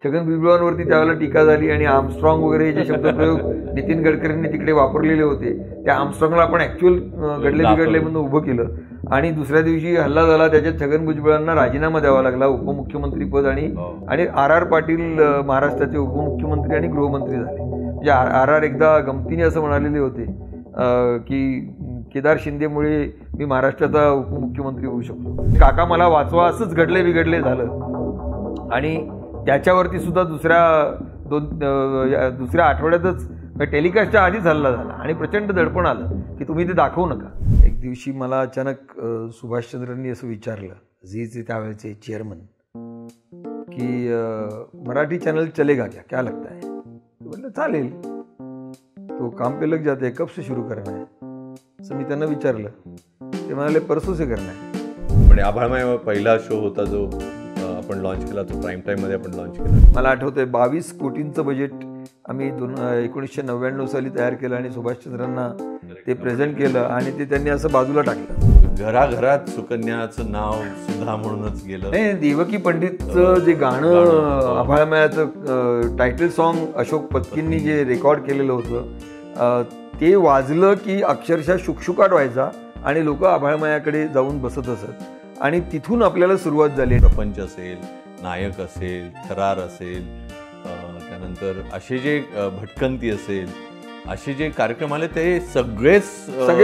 छगन भुजबळांवरती त्यावेळेला टीका झाली आणि आर्मस्ट्रॉंग वगैरे जे शब्दप्रयोग नितीन गडकरींनी तिकडे वापरलेले होते त्या आर्मस्ट्रॉंगला आपण ऍक्च्युअल घडले बिघडले म्हणून उभं केलं आणि दुसऱ्या दिवशी हल्ला झाला. त्याच्यात छगन भुजबळांना राजीनामा द्यावा लागला उपमुख्यमंत्री पद आणि आर पाटील महाराष्ट्राचे उपमुख्यमंत्री आणि गृहमंत्री झाले. म्हणजे आर एकदा गमतीने असं म्हणालेले होते की केदार शिंदेमुळे मी महाराष्ट्राचा उपमुख्यमंत्री होऊ शकतो. काका मला वाचवा असंच घडले बिघडले झालं आणि त्याच्यावरती सुद्धा दुसऱ्या आठवड्यातच टेलिकास्टच्या आधीच हल्ला झाला आणि प्रचंड दडपण आलं की तुम्ही ते दाखवू नका. एक दिवशी मला अचानक सुभाषचंद्रांनी असं विचारलं, झीचे त्यावेळेचे चेअरमन, की मराठी चॅनल चलेगा क्या लगता है? म्हटलं चालेल, तो काम पे लग जाते, कब से शुरू करना है असं मी त्यांना विचारलं. ते म्हणाले परसों से करना है. म्हणजे आभाळमय पहिला शो होता जो आपण लॉन्च केला, तो प्राईम टाईममध्ये आपण लॉन्च केला. मला आठवतंय 22 कोटींचं बजेट आम्ही 1999 साली तयार केलं आणि सुभाषचंद्रांना ते प्रेझेंट केलं आणि ते त्यांनी असं बाजूला टाकलं. घराघरात सुकन्याचं नाव सुद्धा म्हणूनच गेलं. नाही, देवकी पंडितचं जे गाणं आभाळमयाचं टायटल सॉन्ग अशोक पत्कींनी जे रेकॉर्ड केलेलं होतं ते वाजलं की अक्षरशः शुकशुकाट व्हायचा आणि लोक आभाळमयाकडे जाऊन बसत असत आणि तिथून आपल्याला सुरुवात झाली. प्रपंच असेल, नायक असेल, थरार असेल, त्यानंतर असे जे भटकंती असेल, असे जे कार्यक्रम आले ते सगळे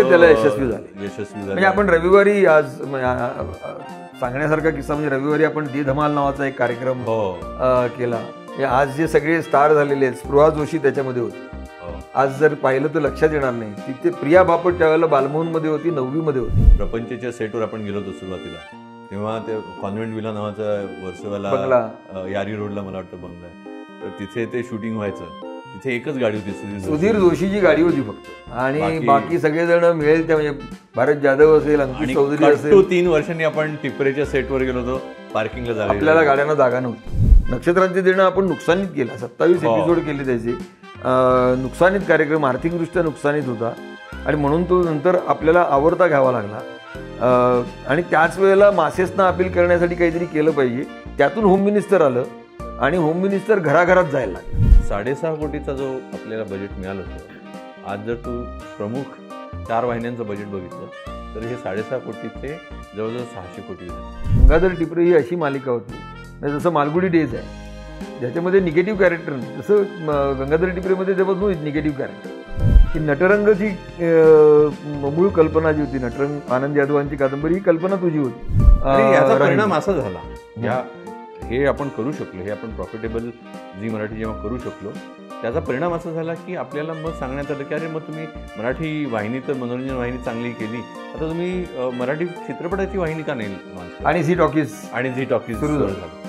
त्याला यशस्वी झाले. म्हणजे आपण रविवारी आज सांगण्यासारखा किस्सा म्हणजे रविवारी आपण दे धमाल नावाचा एक कार्यक्रम केला. आज जे सगळे स्टार झालेले आहेत, स्पृहा जोशी त्याच्यामध्ये होती. आज जर पाहिलं तर लक्षात येणार नाही, तिथे प्रिया बापट त्यावेळेला बालमोहनमध्ये होती, 9वी मध्ये होती. प्रपंचच्या सेटवर आपण गेलो होतो सुरुवातीला, तेव्हा ते कॉन्व्हेंट विला नावाचा वर्सोवाला यारी रोडला मला वाटतं बंगला आहे, तर तिथे ते शूटिंग व्हायचं. तिथे एकच गाडी होती, सुधीर जोशीची गाडी होती फक्त, आणि बाकी सगळेजण मिळेल त्या, म्हणजे भारत जाधव असेल, अंकित चौधरी असेल. 3 वर्षांनी आपण टिपरेच्या सेटवर गेलो होतो, पार्किंगला जागा, आपल्याला गाड्यांना जागा नव्हती. नक्षत्रांचे देणं आपण नुकसानीत केला, 27 एपिसोड केले त्याचे. नुकसानीत कार्यक्रम, आर्थिकदृष्ट्या नुकसानीत होता आणि म्हणून तो नंतर आपल्याला आवडता घ्यावा लागला. आणि त्याच वेळेला मासेसना अपील करण्यासाठी काहीतरी केलं पाहिजे. त्यातून होम मिनिस्टर आलं आणि होम मिनिस्टर घराघरात जायला लागलं. 6.5 कोटीचा जो आपल्याला बजेट मिळालं होतं, आज जर तू प्रमुख 4 वाहिन्यांचं बजेट बघितलं तर हे 6.5 कोटीचे जवळजवळ 600 कोटी होते. गंगाधर टिपरे ही अशी मालिका होती, जसं मालगुडी डेज आहे ज्याच्यामध्ये निगेटिव्ह कॅरेक्टर नाही, तसं गंगाधर टिपरेमध्ये तेव्हा निगेटिव्ह कॅरेक्टर. की नटरंगची मूळ कल्पना जी होती, नटरंग आनंद यादवांची कादंबरी, ही कल्पना तुझी होती. याचा परिणाम असा झाला, हे आपण करू शकलो, हे आपण प्रॉफिटेबल झी मराठी जेव्हा करू शकलो, त्याचा परिणाम असा झाला की आपल्याला मग सांगण्यात आलं की अरे मग तुम्ही मराठी वाहिनी तर मनोरंजन वाहिनी चांगली केली, आता तुम्ही मराठी चित्रपटाची वाहिनी का नाही? आणि झी टॉकीज सुरू झालं.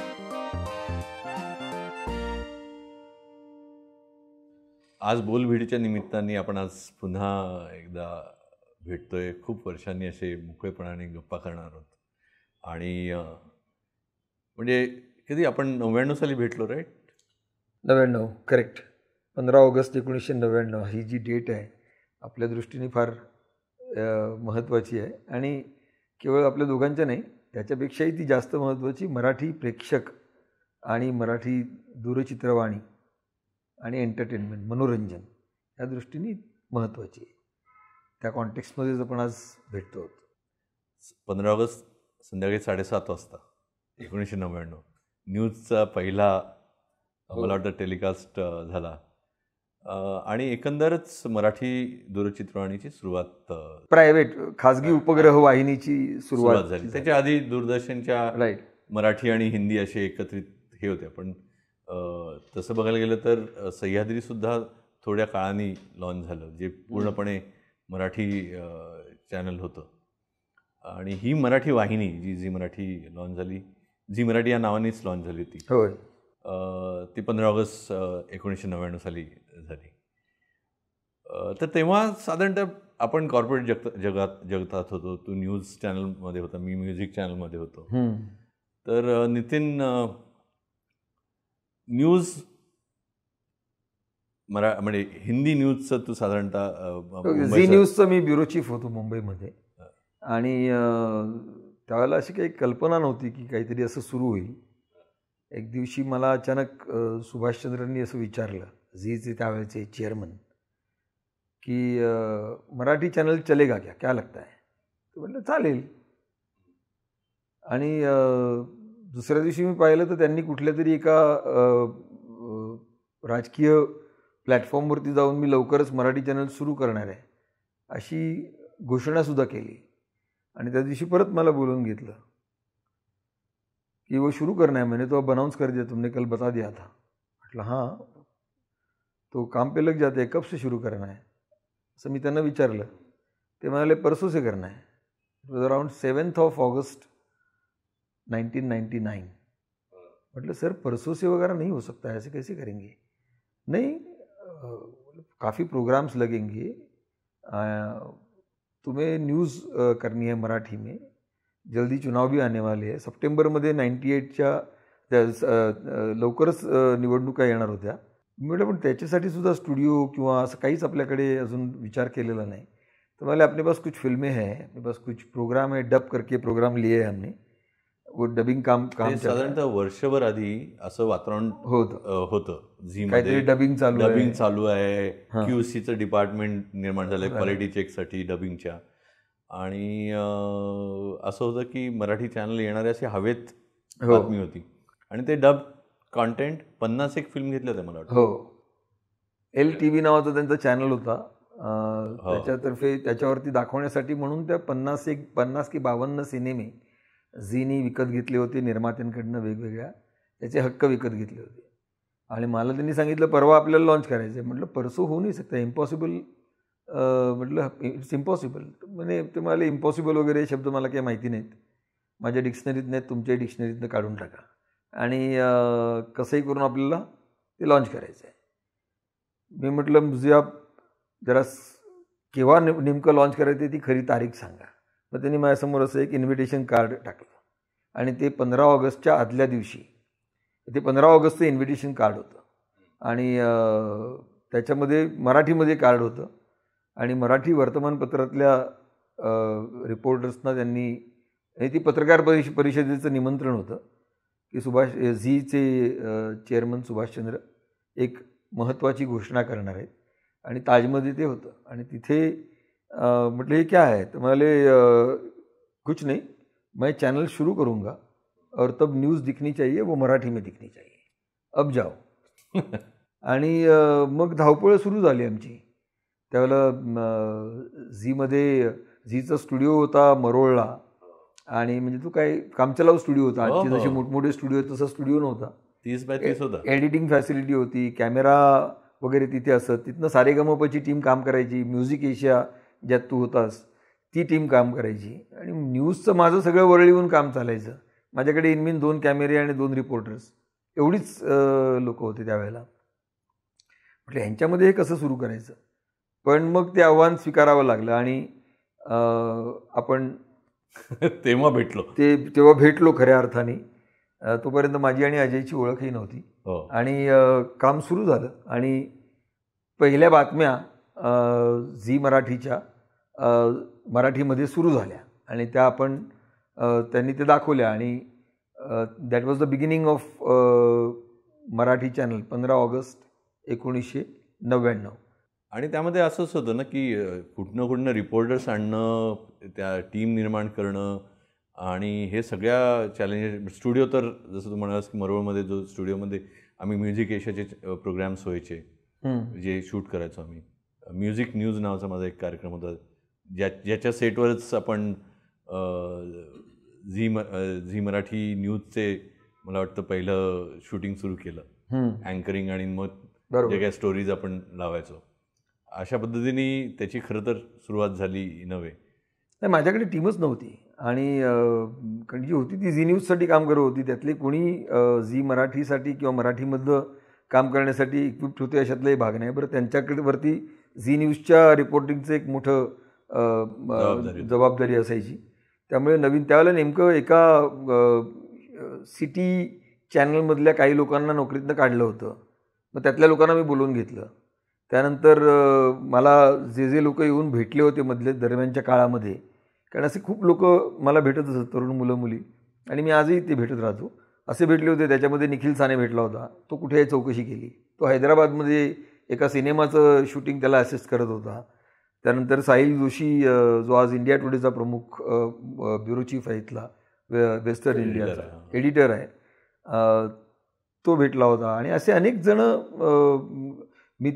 आज बोलभिडीच्या निमित्ताने आपण आज पुन्हा एकदा भेटतोय. खूप वर्षांनी असे मोकळेपणाने गप्पा करणार आहोत. आणि म्हणजे कधी आपण 99 साली भेटलो, राईट? 99, करेक्ट. 15 ऑगस्ट 1999 ही जी डेट आहे आपल्या दृष्टीने फार महत्त्वाची आहे आणि केवळ आपल्या दोघांच्या नाही, त्याच्यापेक्षाही ती जास्त महत्त्वाची मराठी प्रेक्षक आणि मराठी दूरचित्रवाणी आणि एंटरटेनमेंट, मनोरंजन या दृष्टीने महत्त्वाची आहे. त्या कॉन्टेक्स्टमध्येच आपण आज भेटतो आहोत. 15 ऑगस्ट संध्याकाळी 7:30 वाजता 1999 न्यूजचा पहिला मला वाटतं टेलिकास्ट झाला आणि एकंदरच मराठी दूरचित्रवाणीची सुरुवात, प्रायव्हेट खाजगी उपग्रह वाहिनीची सुरुवात झाली. त्याच्या आधी दूरदर्शनच्या मराठी आणि हिंदी असे एकत्रित हे होते. पण तसं बघायला गेलं तर सह्याद्रीसुद्धा थोड्या काळाने लॉन्च झालं, जे पूर्णपणे मराठी चॅनल होतं. आणि ही मराठी वाहिनी जी झी मराठी लॉन्च झाली, झी मराठी या नावानेच लॉन्च झाली ती. होय. ती 15 ऑगस्ट 1999 साली झाली. तर तेव्हा साधारणतः आपण कॉर्पोरेट जगतात होतो. तू न्यूज चॅनलमध्ये होता, मी म्युझिक चॅनलमध्ये होतो. तर नितीन, न्यूज म्हणजे हिंदी न्यूजचं तू साधारणतः, झी न्यूजचं मी ब्युरो चीफ होतो मुंबईमध्ये. आणि त्यावेळेला अशी काही कल्पना नव्हती की काहीतरी असं सुरू होईल. एक दिवशी मला अचानक सुभाषचंद्रांनी असं विचारलं, झीचे त्यावेळेचे चेअरमन, की मराठी चॅनल चलेगा क्या लगता है? तर म्हटलं चालेल. आणि दुसऱ्या दिवशी मी पाहिलं तर त्यांनी कुठल्या तरी एका राजकीय प्लॅटफॉर्मवरती जाऊन मी लवकरच मराठी चॅनल सुरू करणार आहे अशी घोषणासुद्धा केली. आणि त्या दिवशी परत मला बोलवून घेतलं कि वो शुरू करना है, मैंने तो अब अनाउंस कर दिया, तुमने कल बता दिया था. म्हटलं हां, तो काम पे लग जाते, कब से शुरू करना है असं मी त्यांना विचारलं. ते म्हणाले परसों से करना है. It was around 7th of August 1999. मतलब सर परसों से वगैरह नहीं हो सकता है, ऐसे कैसे करेंगे? नहीं, काफ़ी प्रोग्राम्स लगेंगे, तुम्हें न्यूज़ करनी है मराठी में, जल्दी चुनाव भी आने वाले हैं. सप्टेंबरमध्ये 98च्या लवकरच निवडणुका येणार होत्या. म्हटलं पण त्याच्यासाठी सुद्धा स्टुडिओ किंवा असं काहीच आपल्याकडे अजून विचार केलेला नाही. तो बोले अपने पास कुछ फिल्में हैं, अपने पास कुछ प्रोग्राम है, डब करके प्रोग्राम लिए हैं हमने, वो डबिंग काम साधारणतः वर्षभर आधी असं वातावरण होतं काहीतरी डबिंग चालू आहे, QCचं डिपार्टमेंट निर्माण झालंय क्वालिटी चेकसाठी डबिंगच्या. आणि असं होतं की मराठी चॅनल येणारे असे हवेत बातमी होती. आणि ते डब कॉन्टेंट 51 फिल्म घेतल्या होत्या मला वाटतं. हो, LTV नावाचा त्यांचा चॅनल होता, त्याच्यातर्फे त्याच्यावरती दाखवण्यासाठी म्हणून त्या 50 की 52 सिनेमे झीनी विकत घेतले होते निर्मात्यांकडनं, वेगवेगळ्या त्याचे हक्क विकत घेतले होते. आणि मला त्यांनी सांगितलं परवा आपल्याला लॉन्च करायचं आहे. म्हटलं परसो होऊ नाही शकता, इम्पॉसिबल. म्हटलं इट्स इम्पॉसिबल. म्हणजे ते मला इम्पॉसिबल वगैरे शब्द मला काही माहिती नाहीत, माझ्या डिक्शनरीत नाहीत, तुमच्या डिक्शनरीतनं काढून टाका आणि कसंही करून आपल्याला ते लॉन्च करायचं आहे. मी म्हटलं मुझे आप जरा केव्हा नेमकं लॉन्च करायचं आहे ती खरी तारीख सांगा. मग त्यांनी माझ्यासमोर असं एक इन्व्हिटेशन कार्ड टाकलं आणि ते 15 ऑगस्टच्या आदल्या दिवशी, ते 15 ऑगस्टचं इन्व्हिटेशन कार्ड होतं आणि त्याच्यामध्ये मराठीमध्ये कार्ड होतं आणि मराठी वर्तमानपत्रातल्या रिपोर्टर्सना त्यांनी, ती पत्रकार परिषदेचं निमंत्रण होतं की झीचे चेअरमन सुभाषचंद्र एक महत्त्वाची घोषणा करणार आहेत आणि ताजमध्ये ते होतं. आणि तिथे म्हटलं हे क्या है? तर म्हणाले कुछ नहीं, मैं चैनल शुरू करूँगा और तब न्यूज़ दिखनी चाहिए, वो मराठी में दिखनी चाहिए, अब जाओ. आणि मग धावपळ सुरू झाली आमची. त्यावेळेला झीचा स्टुडिओ होता मरोळला आणि म्हणजे तो काय कामचलाऊ स्टुडिओ होता. आजचे जसे मोठमोठे स्टुडिओ तसा स्टुडिओ नव्हता. 30x30 होता. एडिटिंग फॅसिलिटी होती, कॅमेरा वगैरे तिथे असत. तिथनं सारेगमपची टीम काम करायची, म्युझिक एशिया ज्यात तू होतास ती टीम काम करायची आणि न्यूजचं माझं सगळं वरळीहून काम चालायचं. माझ्याकडे इनमीन 2 कॅमेरे आणि 2 रिपोर्टर्स, एवढीच लोक होते त्यावेळेला. म्हटलं ह्यांच्यामध्ये हे कसं सुरू करायचं? पण मग ते आव्हान स्वीकारावं लागलं आणि आपण तेव्हा भेटलो खऱ्या अर्थाने. तोपर्यंत माझी आणि अजयची ओळखही नव्हती आणि काम सुरू झालं आणि पहिल्या बातम्या झी मराठीच्या मराठीमध्ये सुरू झाल्या आणि त्या आपण त्यांनी ते दाखवल्या आणि that was the beginning of Marathi channel 15 August 1999. आणि त्यामध्ये असंच होतं ना की कुठनं रिपोर्टर्स आणणं, त्या टीम निर्माण करणं आणि हे सगळ्या चॅलेंजेस. स्टुडिओ तर जसं तू म्हणालास की मरोळमध्ये जो स्टुडिओमध्ये आम्ही म्युझिक एशियाचे प्रोग्राम्स व्हायचे, जे शूट करायचो आम्ही. म्युझिक न्यूज नावाचा माझा एक कार्यक्रम होता, ज्याच्या सेटवरच आपण झी मराठी न्यूजचे मला वाटतं पहिलं शूटिंग सुरू केलं, अँकरिंग आणि मग जे काही स्टोरीज आपण लावायचो. अशा पद्धतीने त्याची खरं तर सुरुवात झाली नव्हे. नाही, माझ्याकडे टीमच नव्हती आणि कारण जी होती ती झी न्यूजसाठी काम करत होती. त्यातले कोणी झी मराठीसाठी किंवा मराठीमधलं काम करण्यासाठी इक्विप्ड होते अशातलाही भाग नाही. बरं, त्यांच्याकडे वरती झी न्यूजच्या रिपोर्टिंगचं एक मोठं जबाबदारी असायची. त्यामुळे त्यावेळेला नेमकं एका सिटी चॅनलमधल्या काही लोकांना नोकरीतनं काढलं होतं. मग त्यातल्या लोकांना मी बोलवून घेतलं. त्यानंतर मला जे लोक येऊन भेटले होते मधल्या दरम्यानच्या काळामध्ये, कारण असे खूप लोक मला भेटत असत, तरुण मुलं मुली, आणि मी आजही ते भेटत राहतो. असे भेटले होते. त्याच्यामध्ये निखिल साने भेटला होता. तो कुठे आहे चौकशी केली. तो हैदराबादमध्ये एका सिनेमाचं शूटिंग त्याला असिस्ट करत होता. त्यानंतर साहिल जोशी जो आज इंडिया टुडेचा प्रमुख ब्युरो चीफ आहे इथला वेस्टर्न इंडियाचा एडिटर आहे, तो भेटला होता. आणि असे अनेक जण, मी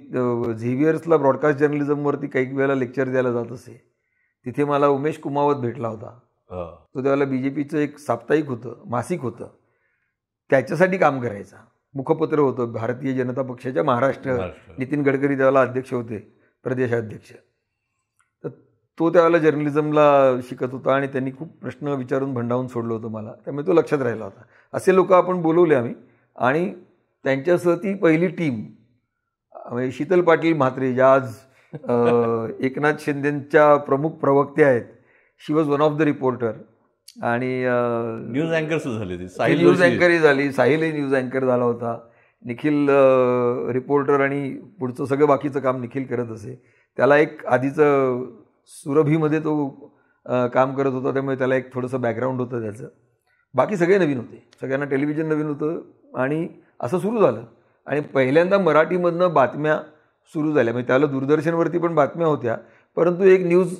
झेवियर्सला ब्रॉडकास्ट जर्नलिझमवरती काही वेळेला लेक्चर द्यायला जात असे. तिथे मला उमेश कुमावत भेटला होता. तो त्यावेळेला BJPचं एक साप्ताहिक होतं, मासिक होतं, त्याच्यासाठी काम करायचा. मुखपत्र होतं भारतीय जनता पक्षाच्या महाराष्ट्र. नितीन गडकरी त्यावेळेला अध्यक्ष होते, प्रदेशाध्यक्ष. तर तो त्यावेळेला जर्नलिझमला शिकत होता आणि त्यांनी खूप प्रश्न विचारून भंडावून सोडलं होतं मला. त्यामुळे तो लक्षात राहिला होता. असे लोक आपण बोलवले आम्ही आणि त्यांच्यासह ती पहिली टीम म्हणजे शीतल पाटील म्हात्रे, ज्या आज एकनाथ शिंदेंच्या प्रमुख प्रवक्ते आहेत, she was one of the reporter. आणि न्यूज अँकर झाली, न्यूज अँकरही झाली, साहिलही न्यूज अँकर झाला होता. निखिल रिपोर्टर आणि पुढचं सगळं बाकीचं काम निखिल करत असे. त्याला एक आधीचं सुरभीमध्ये तो काम करत होता, त्यामुळे त्याला एक थोडंसं बॅकग्राऊंड होतं त्याचं. बाकी सगळे नवीन होते, सगळ्यांना टेलिव्हिजन नवीन होतं. आणि असं सुरू झालं. आणि पहिल्यांदा मराठीमधनं बातम्या सुरू झाल्या. म्हणजे त्याला दूरदर्शनवरती पण बातम्या होत्या, परंतु एक न्यूज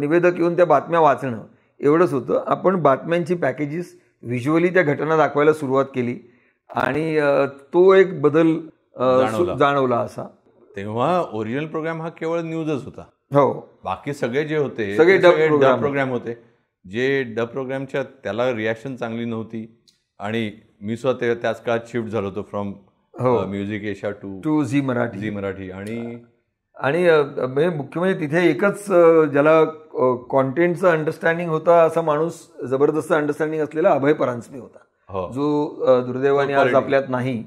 निवेदक येऊन त्या बातम्या वाचणं एवढंच होतं. आपण बातम्यांची पॅकेजेस व्हिज्युअली त्या घटना दाखवायला सुरुवात केली आणि तो एक बदल जाणवला असा. तेव्हा ओरिजिनल प्रोग्राम हा केवळ न्यूजच होता. हो, बाकी सगळे जे होते सगळे डब प्रोग्राम होते. जे डब प्रोग्रामच्या त्याला रिॲक्शन चांगली नव्हती. आणि मी स्वतः त्याच काळात शिफ्ट झालो होतो from Music Asia to Zee Marathi. आणि मुख्य म्हणजे तिथे एकच ज्याला कॉन्टेंटचं अंडरस्टँडिंग होता असा माणूस, जबरदस्त अंडरस्टँडिंग असलेला अभय परांजपे होता, जो दुर्दैवाने आज आपल्यात नाही.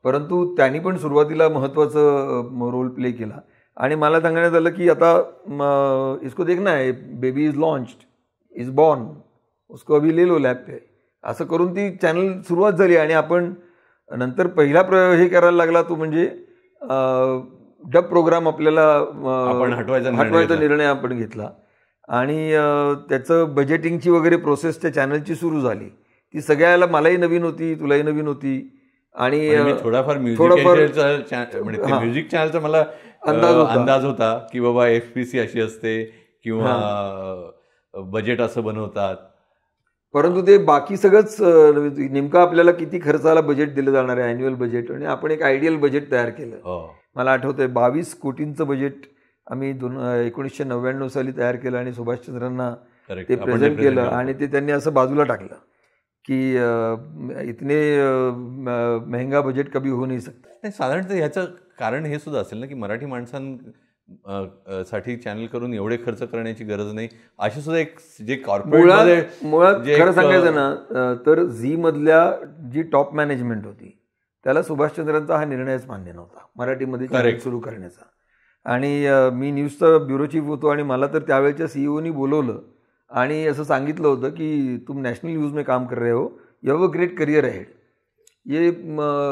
परंतु त्यांनी पण सुरुवातीला महत्त्वाचं रोल प्ले केला. आणि मला सांगण्यात आलं की आता इसको देखना है, baby is launched, is born, उसको अभी ले लो लॅब पे, असं करून ती चॅनल सुरुवात झाली. आणि आपण नंतर पहिला हे करायला लागला तो म्हणजे डब प्रोग्राम आपल्याला हटवायचा निर्णय आपण घेतला. आणि त्याचं बजेटिंगची वगैरे प्रोसेस त्या चॅनलची सुरू झाली. ती सगळ्याला मलाही नवीन होती, तुलाही नवीन होती. आणि थोडाफार म्युझिक चॅनलचा मला अंदाज होता की बाबा FPC अशी असते किंवा बजेट असं बनवतात. परंतु ते बाकी सगळंच नेमकं आपल्याला किती खर्चाला बजेट दिलं जाणार आहे, अॅन्युअल बजेट. आणि आपण एक आयडियल बजेट तयार केलं. मला आठवतंय 22 कोटींचं बजेट आम्ही 1999 साली तयार केलं आणि सुभाषचंद्रांना ते प्रेझेंट केलं. आणि ते त्यांनी असं बाजूला टाकलं की इतने महंगा बजेट कभी हो नाही सकता. साधारणतः ह्याचं कारण हे सुद्धा असेल ना की मराठी माणसांसाठी चॅनल करून एवढे खर्च करण्याची गरज नाही, अशी सुद्धा एक जे कॉर्पोरेट मुळात खरं सांगायचं ना तर झी मधल्या जी टॉप मॅनेजमेंट होती त्याला सुभाषचंद्रांचा हा निर्णयच मान्य नव्हता मराठीमध्ये चॅनल सुरू करण्याचा. आणि मी न्यूजचा ब्युरो चीफ होतो आणि मला तर त्यावेळेच्या CEOनी बोलवलं आणि असं सांगितलं होतं की तुम नॅशनल न्यूज में काम कर रहे हो, you have a great career ahead, ये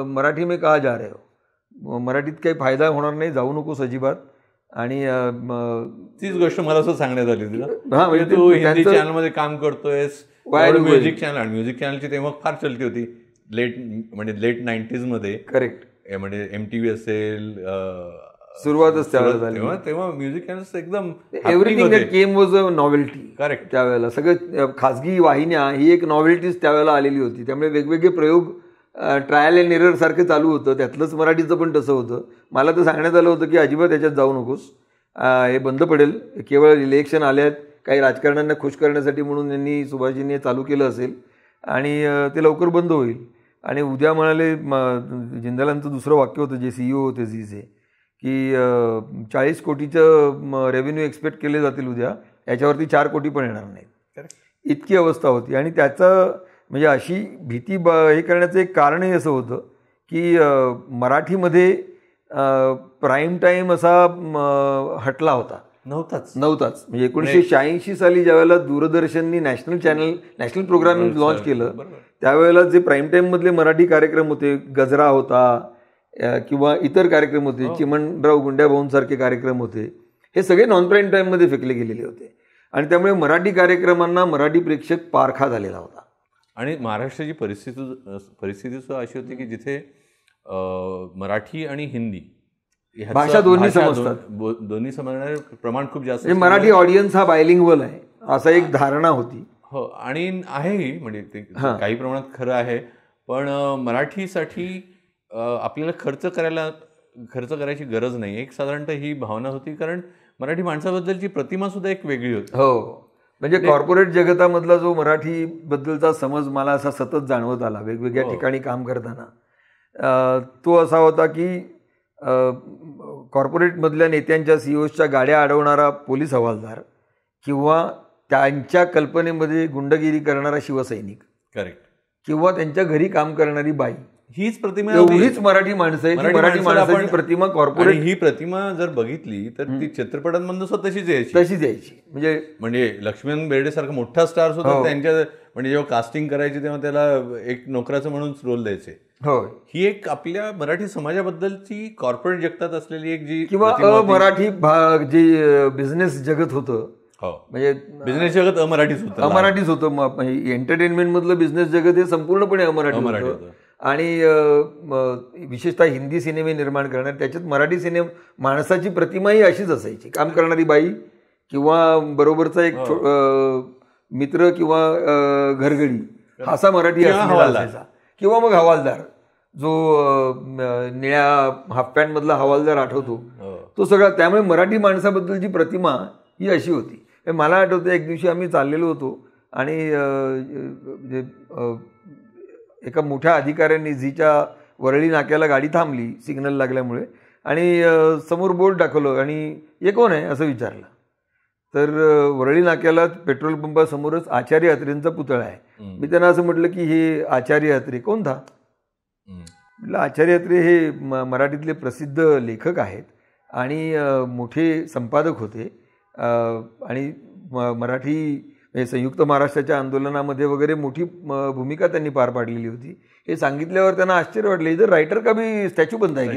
मराठी में कहा जा रहे हो, मराठीत काही फायदा होणार नाही, जाऊ नकोस अजिबात. आणि तीच गोष्ट मला असं सांगण्यात आली तुला, म्हणजे तू हिंदी चॅनलमध्ये काम करतोयस, म्युझिक चॅनल. आणि म्युझिक चॅनलची तेव्हा फार चलती होती लेट 90s मध्ये. करेक्ट. म्हणजे MTV असेल, सुरुवातच त्यावेळेला झाली. तेव्हा म्युझिक चॅनल्स एकदम everything that came was a novelty. Correct. त्यावेळेला सगळं खाजगी वाहिन्या ही एक नॉव्हेल्टीज त्यावेळेला आलेली होती. त्यामुळे वेगवेगळे प्रयोग ट्रायल अँड एरर सारखं चालू होतं. त्यातलंच मराठीचं पण तसं होतं. मला तर सांगण्यात आलं होतं की अजिबात त्याच्यात जाऊ नकोस, हे बंद पडेल. केवळ इलेक्शन आल्यात, काही राजकारण्यांना खुश करण्यासाठी म्हणून यांनी सुभाषजींनी चालू केलं असेल आणि ते लवकर बंद होईल. आणि उद्या म्हणाले, जिंदालांचं दुसरं वाक्य होतं जे CEO होते झीचे, की 40 कोटीचं रेव्हेन्यू एक्सपेक्ट केले जातील उद्या, याच्यावरती 4 कोटी पण येणार नाहीत, इतकी अवस्था होती. आणि त्याचं म्हणजे अशी भीती हे करण्याचं एक कारणही असं होतं की मराठीमध्ये प्राईम टाईम असा हटला होता, नव्हताच. म्हणजे 1986 साली ज्यावेळेला दूरदर्शननी नॅशनल प्रोग्रामिंग लॉन्च केलं, त्यावेळेला जे प्राईम टाईममधले मराठी कार्यक्रम होते, गजरा होता किंवा इतर कार्यक्रम होते, चिमणराव गुंड्याभाऊंसारखे कार्यक्रम होते, हे सगळे नॉन प्राईम टाईममध्ये फेकले गेलेले होते. आणि त्यामुळे मराठी कार्यक्रमांना मराठी प्रेक्षक पारखा झालेला होता. आणि महाराष्ट्राची परिस्थिती सुद्धा अशी होती की जिथे मराठी आणि हिंदी भाषा दोन्ही समजतात, दोन्ही समजणारे प्रमाण खूप जास्त. मराठी ऑडियन्स हा बायलिंग्वल आहे असा एक धारणा होती. हो, आणि आहेही, म्हणजे ते काही प्रमाणात खरं आहे. पण मराठीसाठी आपल्याला खर्च करायची गरज नाही, एक साधारणतः ही भावना होती. कारण मराठी माणसाबद्दलची प्रतिमा सुद्धा एक वेगळी होती. हो, म्हणजे कॉर्पोरेट जगतामधला जो मराठी बद्दलचा समज मला असा सतत जाणवत आला वेगवेगळ्या ठिकाणी काम करताना, तो असा होता की कॉर्पोरेटमधल्या नेत्यांच्या सीईओच्या गाड्या अडवणारा पोलीस हवालदार किंवा त्यांच्या कल्पनेमध्ये गुंडगिरी करणारा शिवसैनिक, करेक्ट, किंवा त्यांच्या घरी काम करणारी बाई, हीच प्रतिमा, एवढीच मराठी माणसं आहे. मराठी माणसाची प्रतिमा कॉर्पोरेट, ही प्रतिमा जर बघितली तर ती चित्रपटांमधून सुद्धा तशीच यायची. म्हणजे लक्ष्मण बेर्डे सारखा मोठा स्टार सुद्धा त्यांच्या, म्हणजे जेव्हा कास्टिंग करायची तेव्हा त्याला एक नोकराचं म्हणून रोल द्यायचे. हो, ही एक आपल्या मराठी समाजाबद्दलची कॉर्पोरेट जगतात असलेली एक जी, किंवा मराठी जे बिझनेस जगत होतं, म्हणजे बिझनेस जगत अमराठीच होतं. एंटरटेनमेंट मधलं बिझनेस जगत हे संपूर्णपणे अमराठी होतं. आणि विशेषतः हिंदी सिनेमे निर्माण करणार, त्याच्यात मराठी माणसाची प्रतिमाही अशीच असायची. काम करणारी बाई किंवा बरोबरचा एक मित्र किंवा घरगडी असा मराठी असायचा, किंवा मग हवालदार, जो निळ्या हाफ पॅन्ट मधला हवालदार आठवतो तो सगळा. त्यामुळे मराठी माणसाबद्दलची प्रतिमा ही अशी होती. मला आठवतं एक दिवशी आम्ही चाललेलो होतो आणि एका मोठ्या अधिकाऱ्यांनी झीच्या वरळी नाक्याला गाडी थांबली सिग्नल लागल्यामुळे, आणि समोर बोर्ड दाखवलं आणि हे कोण आहे असं विचारलं. तर वरळी नाक्याला पेट्रोल पंपासमोरच आचार्य अत्रेंचा पुतळा आहे. मी त्यांना असं म्हटलं की हे आचार्य अत्रे कोण था? म्हटलं आचार्य अत्रे हे मराठीतले प्रसिद्ध लेखक आहेत आणि मोठे संपादक होते, आणि मराठी संयुक्त महाराष्ट्राच्या आंदोलनामध्ये वगैरे मोठी भूमिका त्यांनी पार पाडलेली होती. हे सांगितल्यावर त्यांना आश्चर्य वाटलं, इथं रायटर का बी स्टॅच्यू बनताय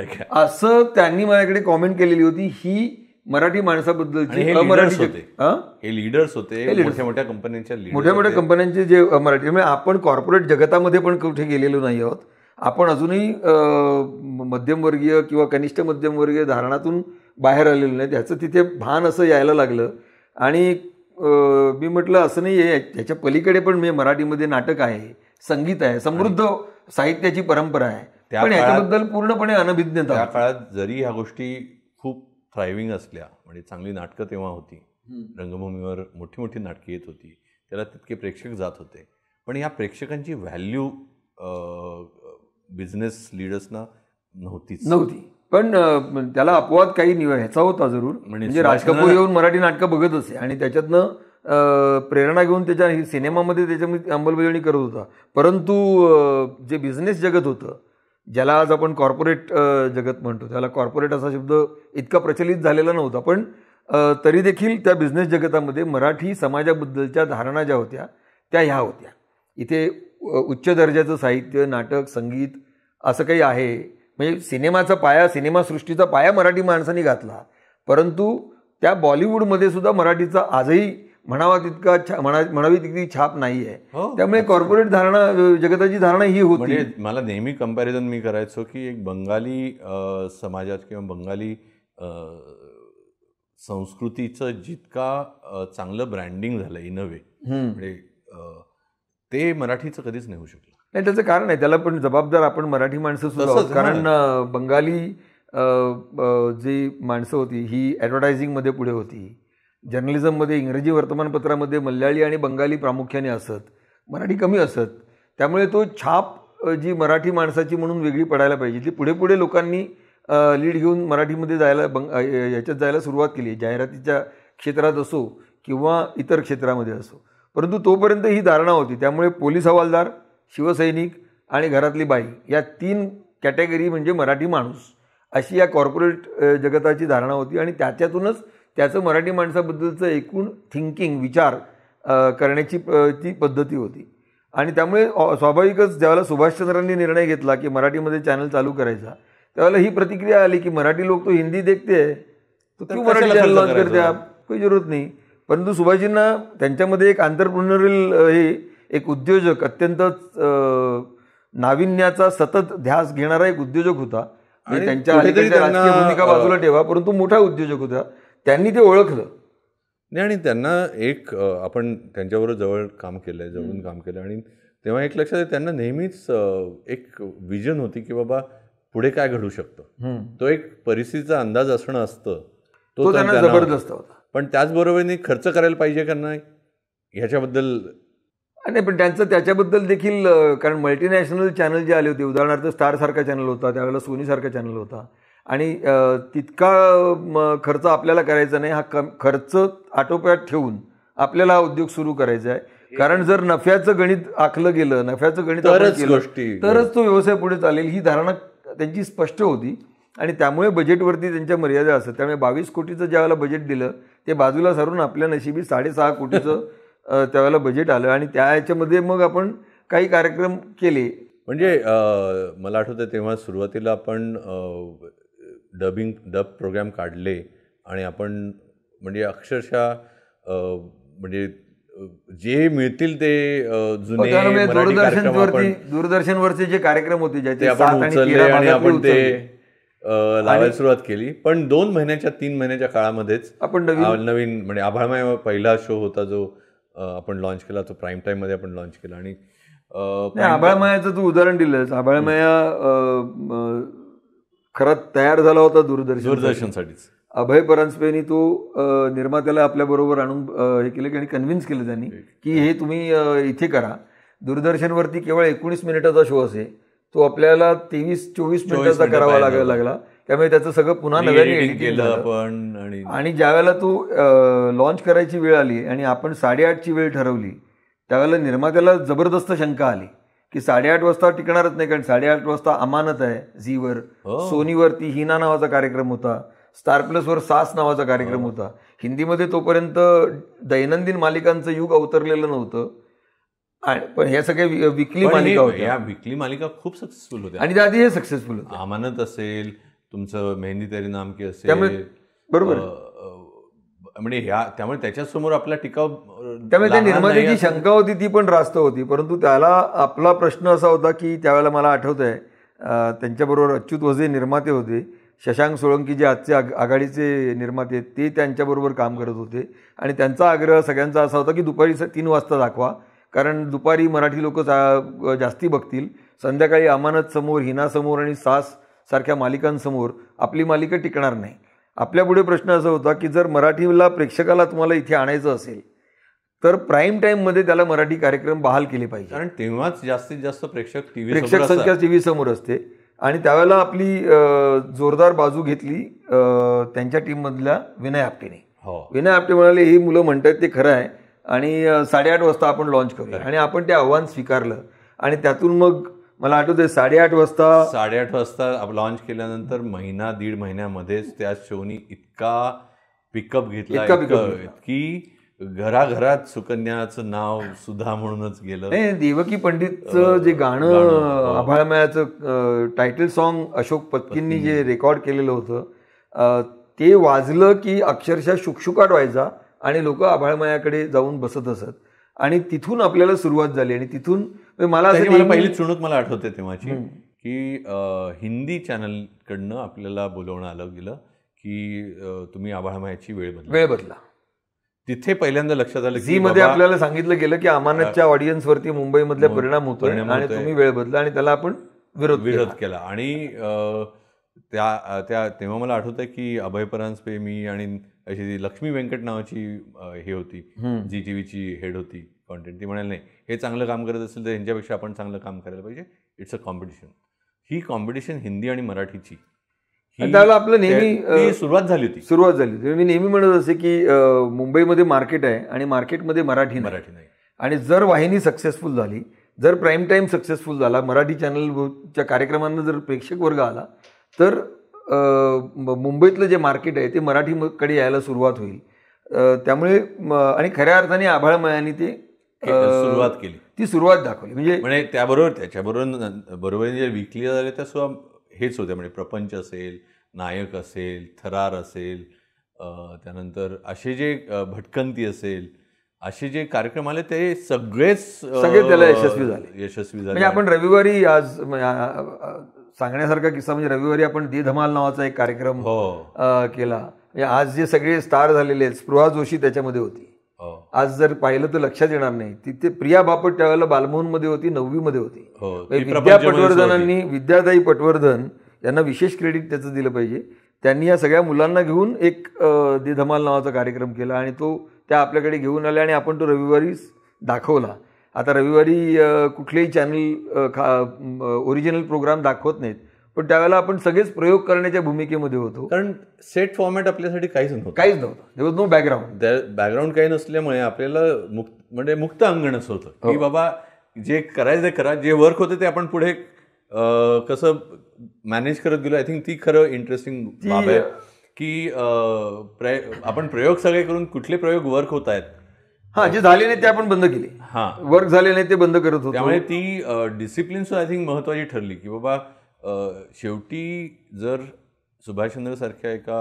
का, असं त्यांनी माझ्याकडे कॉमेंट केलेली होती. ही मराठी माणसाबद्दलची, हे लीडर्स होते मोठ्या कंपन्यांचे जे मराठी, म्हणजे आपण कॉर्पोरेट जगतामध्ये पण कुठे गेलेलो नाही आहोत. आपण अजूनही मध्यमवर्गीय किंवा कनिष्ठ मध्यमवर्गीय धारणातून बाहेर आलेलो नाही. त्याचं तिथे भान असं यायला लागलं. आणि मी म्हटलं असं नाही आहे, त्याच्या पलीकडे पण मराठीमध्ये नाटक आहे, संगीत आहे, समृद्ध साहित्याची परंपरा आहे, पण याच्याबद्दल पूर्णपणे अनभिज्ञता. त्या काळात जरी ह्या गोष्टी खूप थ्रायव्हिंग असल्या, म्हणजे चांगली नाटकं तेव्हा होती, रंगभूमीवर मोठी मोठी नाटकं येत होती, त्याला तितके प्रेक्षक जात होते, पण या प्रेक्षकांची व्हॅल्यू बिझनेस लिडर्सना नव्हती. पण त्याला अपवाद काही ह्याचा होता जरूर. म्हणजे राज कपूर येऊन मराठी नाटकं बघत असे आणि त्याच्यातनं प्रेरणा घेऊन त्याच्या सिनेमामध्ये त्याच्यामध्ये अंमलबजावणी करत होता. परंतु जे बिझनेस जगत होतं, ज्याला आज आपण कॉर्पोरेट जगत म्हणतो, त्याला कॉर्पोरेट असा शब्द इतका प्रचलित झालेला नव्हता, पण तरी देखील त्या बिझनेस जगतामध्ये मराठी समाजाबद्दलच्या धारणा ज्या होत्या त्या ह्या होत्या. इथे उच्च दर्जाचं साहित्य, नाटक, संगीत असं काही आहे. म्हणजे सिनेमाचा पाया, सिनेमासृष्टीचा पाया मराठी माणसांनी घातला, परंतु त्या बॉलिवूडमध्ये सुद्धा मराठीचा आजही म्हणावी तितकी छाप नाही आहे. त्यामुळे कॉर्पोरेट धारणा, जगताची धारणा ही होती. म्हणजे मला नेहमी कंपॅरिझन मी करायचो की एक बंगाली समाजात किंवा बंगाली संस्कृतीचं जितका चांगलं ब्रँडिंग झालं इन अ वे, म्हणजे ते मराठीचं कधीच नाही होऊ शकलं. नाही, त्याचं कारण आहे, त्याला पण जबाबदार आपण मराठी माणसं सुद्धा आहोत. कारण बंगाली जी माणसं होती ही ॲडव्हर्टायझिंगमध्ये पुढे होती, जर्नलिझममध्ये, इंग्रजी वर्तमानपत्रामध्ये मल्याळी आणि बंगाली प्रामुख्याने असत, मराठी कमी असत. त्यामुळे तो छाप जी मराठी माणसाची म्हणून वेगळी पडायला पाहिजे, ती पुढे पुढे लोकांनी लीड घेऊन मराठीमध्ये याच्यात जायला सुरुवात केली, जाहिरातीच्या क्षेत्रात असो किंवा इतर क्षेत्रामध्ये असो. परंतु तोपर्यंत ही धारणा होती. त्यामुळे पोलीस हवालदार, शिवसैनिक आणि घरातली बाई या 3 कॅटेगरी म्हणजे मराठी माणूस, अशी या कॉर्पोरेट जगताची धारणा होती. आणि त्याच्यातूनच त्याचं मराठी माणसाबद्दलचं एकूण थिंकिंग, विचार करण्याची ती पद्धती होती. आणि त्यामुळे स्वाभाविकच ज्यावेळेला सुभाषचंद्रांनी निर्णय घेतला की मराठीमध्ये चॅनल चालू करायचा, त्यावेळेला ही प्रतिक्रिया आली की मराठी लोक तो हिंदी देखते है तो क्यों मराठी चॅनल लॉन्च करते आप, कोई जरूरत नाही. परंतु सुभाषजींना त्यांच्यामध्ये एक आंतरप्रिन्युरियल हे एक उद्योजक, अत्यंत नाविन्याचा सतत ध्यास घेणारा एक उद्योजक होता. आणि त्यांच्या अलीकडच्या राजकीय भूमिका बाजूला ठेवा, परंतु मोठा उद्योजक होता. त्यांनी ते ओळखलं नाही आणि त्यांना एक आपण त्यांच्याबरोबर जवळ काम केलंय, जवळून काम केलं आणि तेव्हा एक लक्षात आहे त्यांना नेहमीच एक विजन होती की बाबा पुढे काय घडू शकतं. तो एक परिस्थितीचा अंदाज असणं असतं, तो त्यांना जबरदस्त होता. पण त्याचबरोबर खर्च करायला पाहिजे का नाही ह्याच्याबद्दल नाही. पण त्यांचं त्याच्याबद्दल देखील, कारण मल्टीनॅशनल चॅनल जे आले होते, उदाहरणार्थ स्टार सारखा चॅनल होता त्यावेळेला, सोनी सारखा चॅनल होता, आणि तितका खर्च आपल्याला करायचा नाही. हा खर्च आटोप्यात ठेवून आपल्याला हा उद्योग सुरू करायचा आहे. कारण जर नफ्याचं गणित आखलं गेलं, नफ्याचं गणित तरच तो व्यवसाय पुढे चालेल, ही धारणा त्यांची स्पष्ट होती. आणि त्यामुळे बजेटवरती त्यांच्या मर्यादा असतात. त्यामुळे 22 कोटीचं ज्यावेळेला बजेट दिलं ते बाजूला सारून आपल्या नशिबी 6.5 कोटीचं त्यावेळेला बजेट आलं. आणि त्या ह्याच्यामध्ये मग आपण काही कार्यक्रम केले. म्हणजे मला आठवतं तेव्हा सुरुवातीला आपण डब प्रोग्राम काढले आणि आपण म्हणजे अक्षरशः म्हणजे जे मिळतील ते जुने दूरदर्शनवरचे जे कार्यक्रम होते ते आपण उचलले आणि आपण ते लावायला सुरुवात केली. पण 2 महिन्याच्या 3 महिन्याच्या काळामध्येच आपण नवीन म्हणजे आभाळमाया पहिला शो होता जो आपण लॉन्च केला, तो प्राईम टाइम मध्ये आपण लॉन्च केला. आणि आभाळमायाचं तू उदाहरण दिलंस. आभाळमाया खरंच तयार झाला होता दूरदर्शनसाठीच. अभय परांजपेंनी तो निर्मात्याला आपल्याबरोबर आणून हे केलं आणि कन्व्हिन्स केलं त्यांनी की हे तुम्ही इथे करा. दूरदर्शनवरती केवळ 19 मिनिटाचा शो असे, तो आपल्याला 23-24 मिनिटाचा करावा लागला. त्यामुळे त्याचं सगळं पुन्हा नव्याने एडिटिंग केलं. आणि ज्यावेळेला तो लॉन्च करायची वेळ आली आणि आपण 8:30ची वेळ ठरवली, त्यावेळेला निर्मात्याला जबरदस्त शंका आली की 8:30 वाजता टिकणारच नाही, कारण 8:30 वाजता अमानत आहे झीवर, सोनीवरती हिना नावाचा कार्यक्रम होता, स्टार प्लसवर सास नावाचा कार्यक्रम होता. हिंदीमध्ये तोपर्यंत दैनंदिन मालिकांचं युग अवतरलेलं नव्हतं. पण हे सगळे विकली मालिका होत्या. या विकली मालिका खूप सक्सेसफुल होत्या आणि त्याआधी हे सक्सेसफुल होतं. अमानत असेल, तुमचं मेहंदी तेरी नाम की असेल, त्यामुळे बरोबर म्हणजे त्यामुळे त्याच्यासमोर आपला टिकाव, त्यामुळे त्या निर्मात्याची शंका होती ती पण रास्त होती. परंतु त्याला आपला प्रश्न असा होता की त्यावेळेला मला आठवत आहे त्यांच्याबरोबर अच्युत वझे निर्माते होते, शशांक सोळंकी जे आजचे आघाडीचे निर्माते आहेत ते त्यांच्याबरोबर काम करत होते. आणि त्यांचा आग्रह सगळ्यांचा असा होता की दुपारी 3 वाजता दाखवा, कारण दुपारी मराठी लोक जास्ती बघतील. संध्याकाळी अमानत समोर, हिना समोर आणि सास सारख्या मालिकांसमोर आपली मालिका टिकणार नाही. आपल्यापुढे प्रश्न असा होता की जर मराठीला प्रेक्षकाला तुम्हाला इथे आणायचं असेल तर प्राईम टाईममध्ये त्याला मराठी कार्यक्रम बहाल केले पाहिजे, कारण तेव्हाच जास्तीत जास्त प्रेक्षक संख्या टीव्ही समोर असते. आणि त्यावेळेला आपली जोरदार बाजू घेतली त्यांच्या टीममधल्या विनय आपटेने. विनय आपटे म्हणाले ही मुलं म्हणतात ते खरं आहे आणि 8:30 वाजता आपण लॉन्च करूया. आणि आपण ते आव्हान स्वीकारलं आणि त्यातून मग मला आठवतंय 8:30 वाजता लॉन्च केल्यानंतर 1.5 महिन्यामध्येच त्या शोनी इतका पिकअप घेतला की घराघरात सुकन्याचं नाव सुधा म्हणूनच गेलं. देवकी पंडितचं जे गाणं आभाळमायाचं टायटल सॉन्ग अशोक पत्कींनी जे रेकॉर्ड केलेलं होतं ते वाजलं की अक्षरशः शुकशुकाट व्हायचा आणि लोक आभाळमायाकडे जाऊन बसत असत. आणि तिथून आपल्याला सुरुवात झाली. आणि तिथून मला पहिली चुणूक मला आठवते तेव्हाची की हिंदी चॅनलकडनं आपल्याला बोलवणं आलं गेलं की तुम्ही आभाळमायाची वेळ बदला. तिथे पहिल्यांदा लक्षात आलं झी मध्ये आपल्याला सांगितलं गेलं की अमानतच्या ऑडियन्सवरती मुंबईमधल्या परिणाम होतोय आणि तुम्ही वेळ बदला, आणि त्याला आपण विरोध केला. आणि तेव्हा मला आठवतंय की अभय परांजपे, मी आणि अशी लक्ष्मी व्यंकट नावाची हे होती झी टीव्हीची हेड होती कॉन्टेंट, ती म्हणाली नाही हे चांगलं काम करत असेल तर ह्यांच्यापेक्षा आपण चांगलं काम करायला पाहिजे. It's a competition. He competition Hindi आणि मराठीची त्यावेळेला आपलं नेहमी सुरुवात झाली होती. मी नेहमी म्हणत असे की मुंबईमध्ये मार्केट आहे आणि मार्केटमध्ये मराठी नाही. आणि जर वाहिनी सक्सेसफुल झाली, जर प्राईम टाईम सक्सेसफुल झाला, मराठी चॅनलच्या कार्यक्रमांना जर प्रेक्षक वर्ग आला तर मुंबईतलं जे मार्केट आहे ते मराठीकडे यायला सुरुवात होईल. त्यामुळे आणि खऱ्या अर्थाने आभाळमायाने ते सुरुवात केली, ती सुरुवात दाखवली. म्हणजे त्याबरोबर जे विकली झाले त्या सुद्धा हेच होत्या, म्हणजे प्रपंच असेल, नायक असेल, थरार असेल, त्यानंतर असे जे भटकंती असेल, असे जे कार्यक्रम आले ते सगळे त्याला यशस्वी झाले. म्हणजे आपण रविवारी आज सांगण्यासारखा किस्सा म्हणजे रविवारी आपण दे धमाल नावाचा एक कार्यक्रम केला. म्हणजे आज जे सगळे स्टार झालेले आहेत, स्पृहा जोशी त्याच्यामध्ये होती. आज जर पाहिलं तर लक्षात येणार नाही, तिथे प्रिया बापट त्यावेळेला बालमोहनमध्ये होती, 9वी मध्ये होती. विद्याताई पटवर्धन यांना विशेष क्रेडिट त्याचं दिलं पाहिजे. त्यांनी या सगळ्या मुलांना घेऊन एक दे धमाल नावाचा कार्यक्रम केला आणि तो त्या आपल्याकडे घेऊन आले आणि आपण तो रविवारी दाखवला. आता रविवारी कुठलेही चॅनल ओरिजिनल प्रोग्राम दाखवत नाहीत, पण त्यावेळेला आपण सगळेच प्रयोग करण्याच्या भूमिकेमध्ये होतो. कारण सेट फॉर्मॅट आपल्यासाठी काहीच नव्हतं. देयर वॉज नो बॅकग्राऊंड काही नसल्यामुळे आपल्याला म्हणजे मुक्त अंगणच होतं की बाबा जे करायचं ते करा, जे वर्क होतं ते आपण पुढे कसं मॅनेज करत गेलो. आय थिंक ती खरं इंटरेस्टिंग बाब आहे की आपण प्रयोग सगळे करून कुठले प्रयोग वर्क होत आहेत, जे झाले नाही ते आपण बंद केले, वर्क झाले नाही ते बंद करत होतो. त्यामुळे ती डिसिप्लिन सुद्धा आय थिंक महत्वाची ठरली की बाबा शेवटी जर सुभाषचंद्र सारख्या एका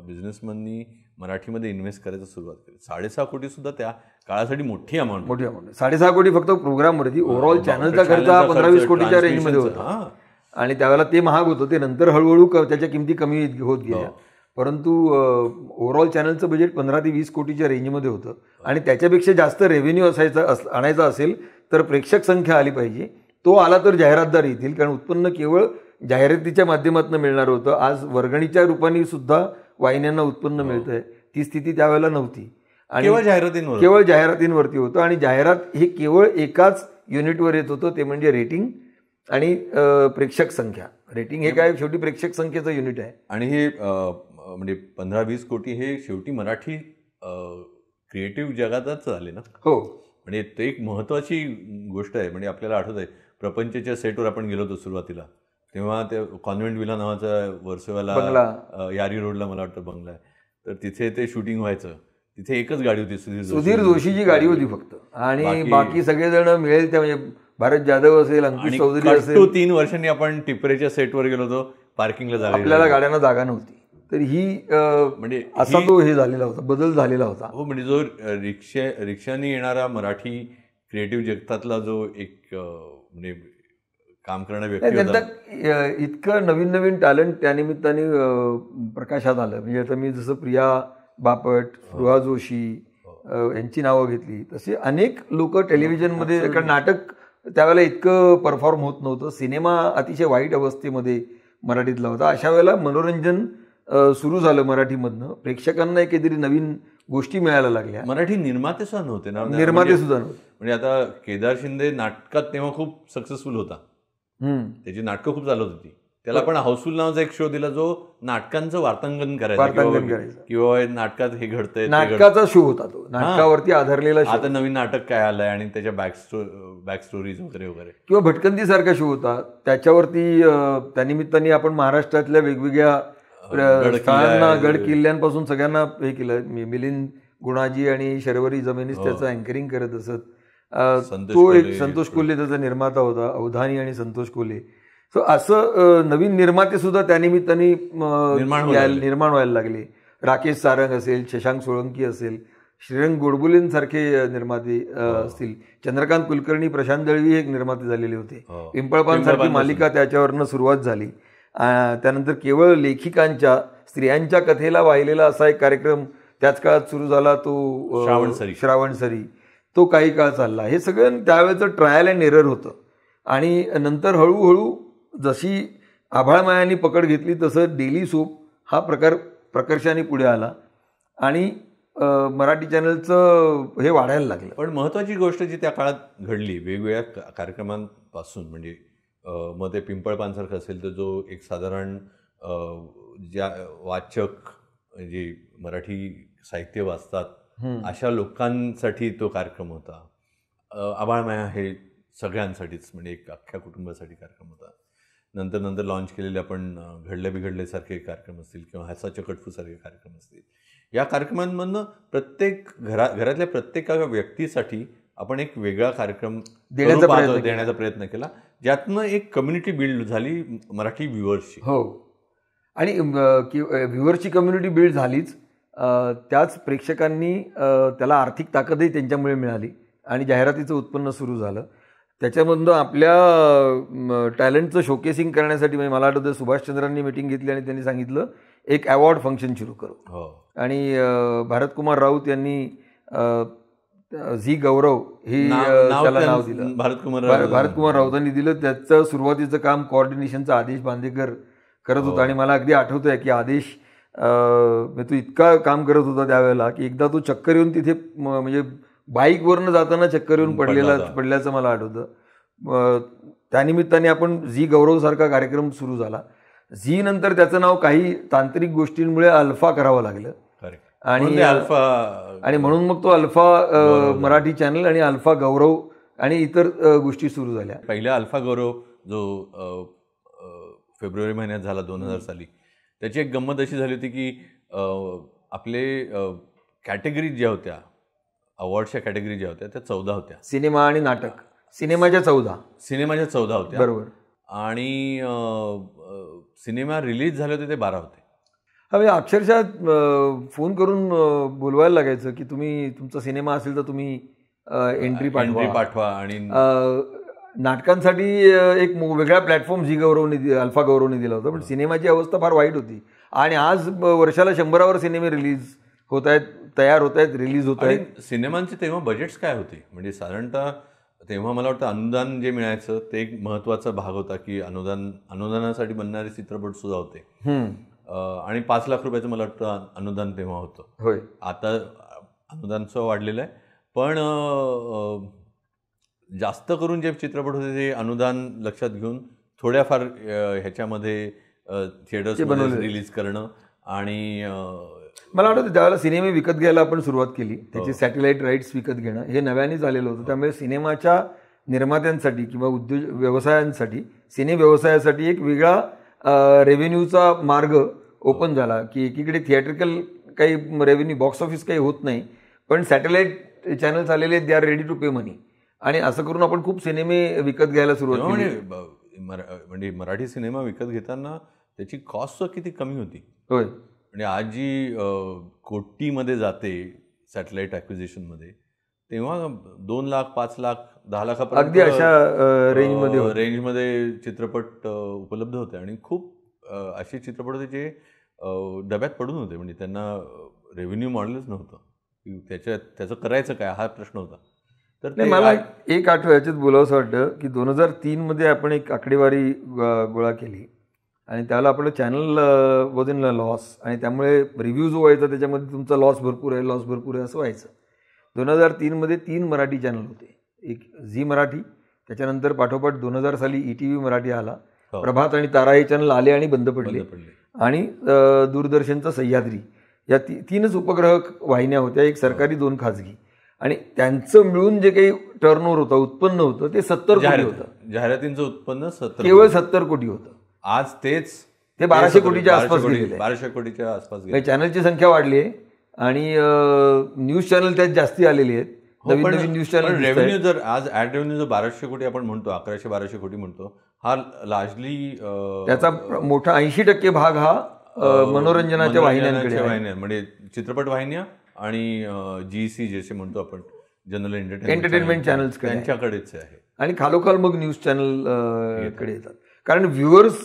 बिझनेसमॅननी मराठीमध्ये इन्व्हेस्ट करायला सुरुवात केली, 6.5 कोटी सुद्धा त्या काळासाठी मोठी अमाऊंट. 6.5 कोटी फक्त प्रोग्रामवरती. ओव्हरऑल चॅनलचा खर्च 15-20 कोटीच्या रेंजमध्ये होता आणि त्यावेळेला ते महाग होतं. ते नंतर हळूहळू त्याच्या किमती कमी होत गेल्या, परंतु ओव्हरऑल चॅनलचं बजेट 15 ते 20 कोटीच्या रेंजमध्ये होतं. आणि त्याच्यापेक्षा जास्त रेव्हेन्यू आणायचा असेल तर प्रेक्षक संख्या आली पाहिजे. तो आला तर जाहिरातदार येतील, कारण उत्पन्न केवळ जाहिरातीच्या माध्यमातून मिळणार होतं. आज वर्गणीच्या रूपाने सुद्धा वाहिन्यांना उत्पन्न मिळतंय, ती स्थिती त्यावेळेला नव्हती. आणि केवळ जाहिरातींवरती होतं आणि जाहिरात हे केवळ एकाच युनिटवर येत होतं, ते म्हणजे रेटिंग आणि प्रेक्षक संख्या. रेटिंग हे काय शेवटी प्रेक्षक संख्येचं युनिट आहे. आणि हे म्हणजे 15-20 कोटी हे शेवटी मराठी क्रिएटिव्ह जगातच झाले ना. म्हणजे ते एक महत्वाची गोष्ट आहे. म्हणजे आपल्याला आठवत आहे प्रपंचच्या सेटवर आपण गेलो होतो सुरुवातीला, तेव्हा ते कॉन्व्हेंट विला नावाचा वर्सोव्याला यारी रोडला मला वाटतं बंगला आहे, तर तिथे ते शूटिंग व्हायचं. तिथे एकच गाडी होती, सुधीर जोशीची गाडी होती फक्त, आणि बाकी सगळेजण मिळेल त्या म्हणजे भारत जाधव असेल, अंकुश चौधरी असेल. 3 वर्षांनी आपण टिपरेच्या सेटवर गेलो होतो, पार्किंगला जागा, आपल्याला गाड्यांना जागा नव्हती. तर ही म्हणजे असा तो हे झालेला होता, बदल झालेला होता. हो, म्हणजे जो रिक्षाने येणारा मराठी क्रिएटिव्ह जगतातला जो एक म्हणजे काम करणारा व्यक्ती होता, इतकं नवीन नवीन टॅलेंट त्यानिमित्ताने प्रकाशात आलं. म्हणजे आता मी जसं प्रिया बापट, स्पृहा जोशी यांची नावं घेतली, तसे अनेक लोक टेलिव्हिजनमध्ये. कारण नाटक त्यावेळेला इतकं परफॉर्म होत नव्हतं, सिनेमा अतिशय वाईट अवस्थेमध्ये मराठीतला होता. अशा वेळेला मनोरंजन सुरू झालं मराठीमधनं, प्रेक्षकांना काहीतरी नवीन गोष्टी मिळायला लागल्या. मराठी निर्माते सुद्धा नव्हते ना, निर्माते सुद्धा नव्हते. म्हणजे आता केदार शिंदे नाटकात तेव्हा खूप सक्सेसफुल होता, त्याची नाटकं खूप चालत होती. त्याला पण हाऊसफुल नावाचा एक शो दिला जो नाटकांचं वार्तांकन करायचं, किंवा नाटकात हे घडतंय, नाटकाचा शो होता तो, नाटकावरती आधारलेला. आता नवीन नाटक काय आलंय आणि त्याच्या बॅक स्टोरीज वगैरे वगैरे, किंवा भटकंती सारखा शो होता, त्याच्यावरती त्यानिमित्ताने आपण महाराष्ट्रातल्या वेगवेगळ्या स्थळांना, गड किल्ल्यांपासून सगळ्यांना हे केलं. मिलिंद गुणाजी आणि शर्वरी जमेनीस त्याचं अँकरिंग करत असत. तो एक संतोष कोल्हे त्याचा निर्माता होता, अवधानी आणि संतोष कोल्हे. सो असं नवीन निर्माते सुद्धा त्यानिमित्ताने निर्माण व्हायला लागले. राकेश सारंग असेल, शशांक सोळंकी असेल, श्रीरंग गोडबोलेंसारखे निर्माते असतील, चंद्रकांत कुलकर्णी, प्रशांत दळवी एक निर्माते झालेले होते. पिंपळपान सारखी मालिका त्याच्यावरनं सुरुवात झाली. त्यानंतर केवळ लेखिकांच्या, स्त्रियांच्या कथेला वाहिलेला असा एक कार्यक्रम त्याच काळात सुरू झाला, तो श्रावणसरी. तो काही काळ चालला. हे सगळं त्यावेळेचं ट्रायल अँड एरर होतं. आणि नंतर हळूहळू जशी आभाळमायांनी पकड घेतली तसं डेली सोप हा प्रकार प्रकर्षाने पुढे आला आणि मराठी चॅनलचं हे वाढायला लागलं. पण महत्त्वाची गोष्ट जी त्या काळात घडली वेगवेगळ्या कार्यक्रमांपासून, म्हणजे मग ते पिंपळपानसारखं असेल तर जो एक साधारण ज्या वाचक जे मराठी साहित्य वाचतात अशा लोकांसाठी तो कार्यक्रम होता. आभाळमाया हे सगळ्यांसाठीच, म्हणजे एक अख्ख्या कुटुंबासाठी कार्यक्रम होता. नंतर लॉन्च केलेले आपण घडल्या बिघडल्यासारखे कार्यक्रम असतील किंवा हसाच्या कटफूसारखे कार्यक्रम असतील. या कार्यक्रमांमधनं प्रत्येक घरातल्या प्रत्येक व्यक्तीसाठी आपण एक वेगळा कार्यक्रम देण्याचा प्रयत्न केला, ज्यातनं एक कम्युनिटी बिल्ड झाली मराठी व्ह्युअर्सची. हो, आणि व्ह्युअर्सची कम्युनिटी बिल्ड झालीच, त्याच प्रेक्षकांनी त्याला आर्थिक ताकदही त्यांच्यामुळे मिळाली आणि जाहिरातीचं उत्पन्न सुरू झालं. त्याच्यामधून आपल्या टॅलेंटचं शोकेसिंग करण्यासाठी म्हणजे मला आठवतं सुभाषचंद्रांनी मीटिंग घेतली आणि त्यांनी सांगितलं एक अवॉर्ड फंक्शन सुरू करू. आणि भारतकुमार राऊत यांनी झी गौरव ही त्याला नाव दिलं. भारतकुमार राऊतांनी दिलं. त्याचं सुरुवातीचं काम कोऑर्डिनेशनचा आदेश बांदेकर करत होता. आणि मला अगदी आठवतंय की आदेश तो इतका काम करत होता त्यावेळेला की एकदा तो चक्कर येऊन तिथे म्हणजे बाईकवरनं जाताना चक्कर येऊन पडल्याचं मला आठवतं. त्यानिमित्ताने आपण झी गौरव सारखा कार्यक्रम सुरू झाला. झी नंतर त्याचं नाव काही तांत्रिक गोष्टींमुळे अल्फा करावं लागलं आणि म्हणून मग तो अल्फा मराठी चॅनल आणि अल्फा गौरव आणि इतर गोष्टी सुरू झाल्या. पहिला अल्फा गौरव जो फेब्रुवारी महिन्यात झाला 2000 साली, त्याची एक गंमत अशी झाली होती की आपले कॅटेगरीज ज्या होत्या, अवॉर्डच्या कॅटेगरी ज्या होत्या त्या 14 होत्या. सिनेमा आणि नाटक. सिनेमाच्या 14 होत्या. बरोबर. आणि सिनेमा रिलीज झाले होते ते 12 होते. म्हणजे अक्षरशः फोन करून बोलवायला लागायचं की तुम्ही तुमचा सिनेमा असेल तर तुम्ही एंट्री पाठवा. आणि नाटकांसाठी एक वेगळा प्लॅटफॉर्म झी गौरवने अल्फा गौरवने दिला होता. पण सिनेमाची अवस्था फार वाईट होती. आणि आज वर्षाला 100वर सिनेमे रिलीज होत आहेत, तयार होत आहेत, रिलीज होत आहेत. सिनेमांचे तेव्हा बजेट्स काय होते? म्हणजे साधारणतः तेव्हा मला वाटतं अनुदान जे मिळायचं ते एक महत्त्वाचा भाग होता की अनुदानासाठी बनणारे चित्रपट सुद्धा होते. आणि 5 लाख रुपयाचं मला वाटतं अनुदान तेव्हा होतं. होय. आता अनुदान सुद्धा वाढलेलं आहे. पण जास्त करून जे चित्रपट होते ते अनुदान लक्षात घेऊन थोड्याफार ह्याच्यामध्ये थिएटर्समध्ये रिलीज करणं. आणि मला वाटतं त्यावेळेला सिनेमे विकत घ्यायला आपण सुरुवात केली. त्याचे सॅटेलाईट राईट्स विकत घेणं हे नव्याने झालेलं होतं. त्यामुळे सिनेमाच्या निर्मात्यांसाठी किंवा व्यवसायांसाठी, सिने व्यवसायासाठी एक वेगळा रेव्हेन्यूचा मार्ग ओपन झाला की एकीकडे थिएट्रिकल काही रेव्हेन्यू, बॉक्स ऑफिस काही होत नाही, पण सॅटेलाईट चॅनल्स आलेले दे आर रेडी टू पे मनी. आणि असं करून आपण खूप सिनेमे विकत घ्यायला सुरुवात केली. म्हणजे मराठी सिनेमा विकत घेताना त्याची कॉस्ट किती कमी होती. होय. म्हणजे आज जी कोटीमध्ये जाते सॅटेलाईट ॲक्विजिशनमध्ये, तेव्हा 2 लाख, 5 लाख, 10 लाखापर्यंत अगदी अशा रेंजमध्ये चित्रपट उपलब्ध होते. आणि खूप असे चित्रपट होते जे डब्यात पडून होते. म्हणजे त्यांना रेव्हेन्यू मॉडेलच नव्हतं. त्याचं करायचं काय हा प्रश्न होता. तर मला एक आठवड्याच्यात बोलावंसं वाटतं की 2003 आपण एक आकडेवारी गोळा केली आणि त्याला आपलं चॅनल वॉज इन लॉस. आणि त्यामुळे रिव्ह्यू जो व्हायचा त्याच्यामध्ये तुमचा लॉस भरपूर आहे असं व्हायचं. 2003 3 मराठी चॅनल होते. एक झी मराठी, त्याच्यानंतर पाठोपाठ 2000 साली ETV मराठी आला. प्रभात आणि तारा हे चॅनल आले आणि बंद पडले. आणि दूरदर्शनचा सह्याद्री, या 3च उपग्रह वाहिन्या होत्या, एक सरकारी 2 खाजगी. आणि त्यांचं मिळून जे काही टर्नओव्हर होतं, उत्पन्न होतं ते 70 कोटी होतं. जाहिरातींचं उत्पन्न केवळ 70 कोटी होतं. आज ते 1200 कोटीच्या आसपास गेलेलं आहे. 1200 कोटीच्या आसपास गेले. चॅनलची संख्या वाढली आहे आणि न्यूज चॅनल त्यात जास्ती आलेली आहेत. नवीन न्यूज चॅनल. रेव्हेन्यू जर आज ऍड रेव्हेन्यू जो 1200 कोटी आपण म्हणतो, 1100-1200 कोटी म्हणतो, हा लार्जली त्याचा मोठा 80% भाग हा मनोरंजनाच्या वाहिन्यांकडे, म्हणजे चित्रपट वाहिन्या आणि GEC जसे म्हणतो आपण, जनरल एंटरटेनमेंट चॅनल्स त्यांच्याकडेच आहे. आणि खालोखाल मग न्यूज चॅनल कडे येतात. कारण व्ह्युअर्स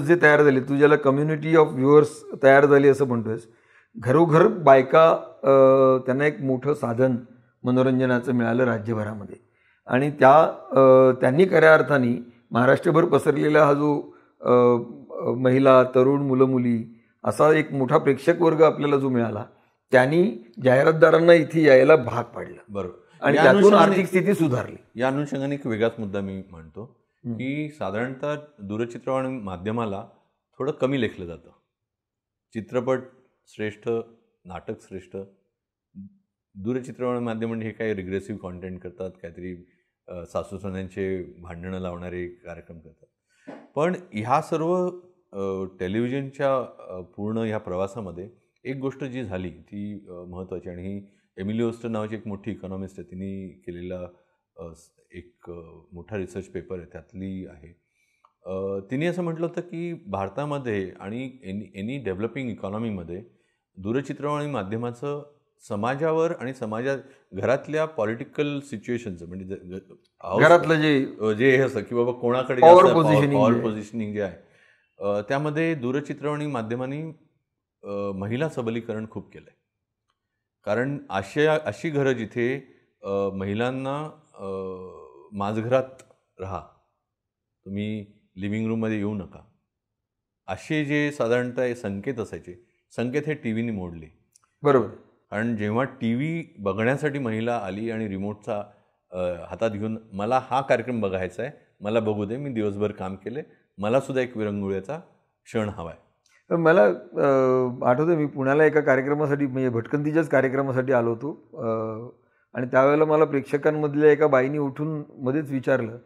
जे तयार झाले, तू ज्याला कम्युनिटी ऑफ व्ह्युअर्स तयार झाली असं म्हणतोयस, घरोघर बायका, त्यांना एक मोठं साधन मनोरंजनाचं मिळालं राज्यभरामध्ये. आणि त्यांनी खऱ्या अर्थाने महाराष्ट्रभर पसरलेला हा जो महिला, तरुण, मुलं मुली असा एक मोठा प्रेक्षक वर्ग आपल्याला जो मिळाला, त्यांनी जाहिरातदारांना इथे यायला भाग पाडलं. बरोबर. आणि त्यातून आर्थिक स्थिती सुधारली. या अनुषंगाने एक वेगळाच मुद्दा मी मांडतो की साधारणतः दूरचित्रवाणी माध्यमाला थोडं कमी लेखलं जातं. चित्रपट श्रेष्ठ, नाटक श्रेष्ठ, दूरचित्रवाणी माध्यम म्हणजे हे काही रिग्रेसिव्ह कॉन्टेंट करतात, काहीतरी सासूसुनांचे भांडणं लावणारे कार्यक्रम करतात. पण ह्या सर्व टेलिव्हिजनच्या पूर्ण ह्या प्रवासामध्ये एक गोष्ट जी झाली ती महत्त्वाची, आणि ही एमिली ओस्टर नावाची एक मोठी इकॉनॉमिस्ट आहे, तिने केलेला एक मोठा रिसर्च पेपर आहे, त्यातली आहे. तिने असं म्हटलं होतं की भारतामध्ये आणि एनी डेव्हलपिंग इकॉनॉमीमध्ये दूरचित्रवाणी माध्यमाचं समाजावर आणि घरातल्या पॉलिटिकल सिच्युएशनचं म्हणजे घरातलं जे हे असं की बाबा कोणाकडे पॉवर पोझिशनिंग जे आहे त्यामध्ये दूरचित्रवाणी माध्यमांनी महिला सबलीकरण खूप केलंय. कारण अशी घरं जिथे महिलांना माझघरात राहा, तुम्ही लिव्हिंग रूममध्ये येऊ नका, असे जे साधारणतः संकेत असायचे, संकेत हे टीव्हीने मोडले. बरोबर. कारण जेव्हा टीव्ही बघण्यासाठी महिला आली आणि रिमोटचा हातात घेऊन मला हा कार्यक्रम बघायचा आहे, मला बघू दे, मी दिवसभर काम केले, मला सुद्धा एक विरंगुळ्याचा क्षण हवाय. मला आठवतं मी पुण्याला एका कार्यक्रमासाठी म्हणजे भटकंतीच्याच कार्यक्रमासाठी आलो होतो आणि त्यावेळेला मला प्रेक्षकांमधल्या एका बाईनी उठून मध्येच विचारलं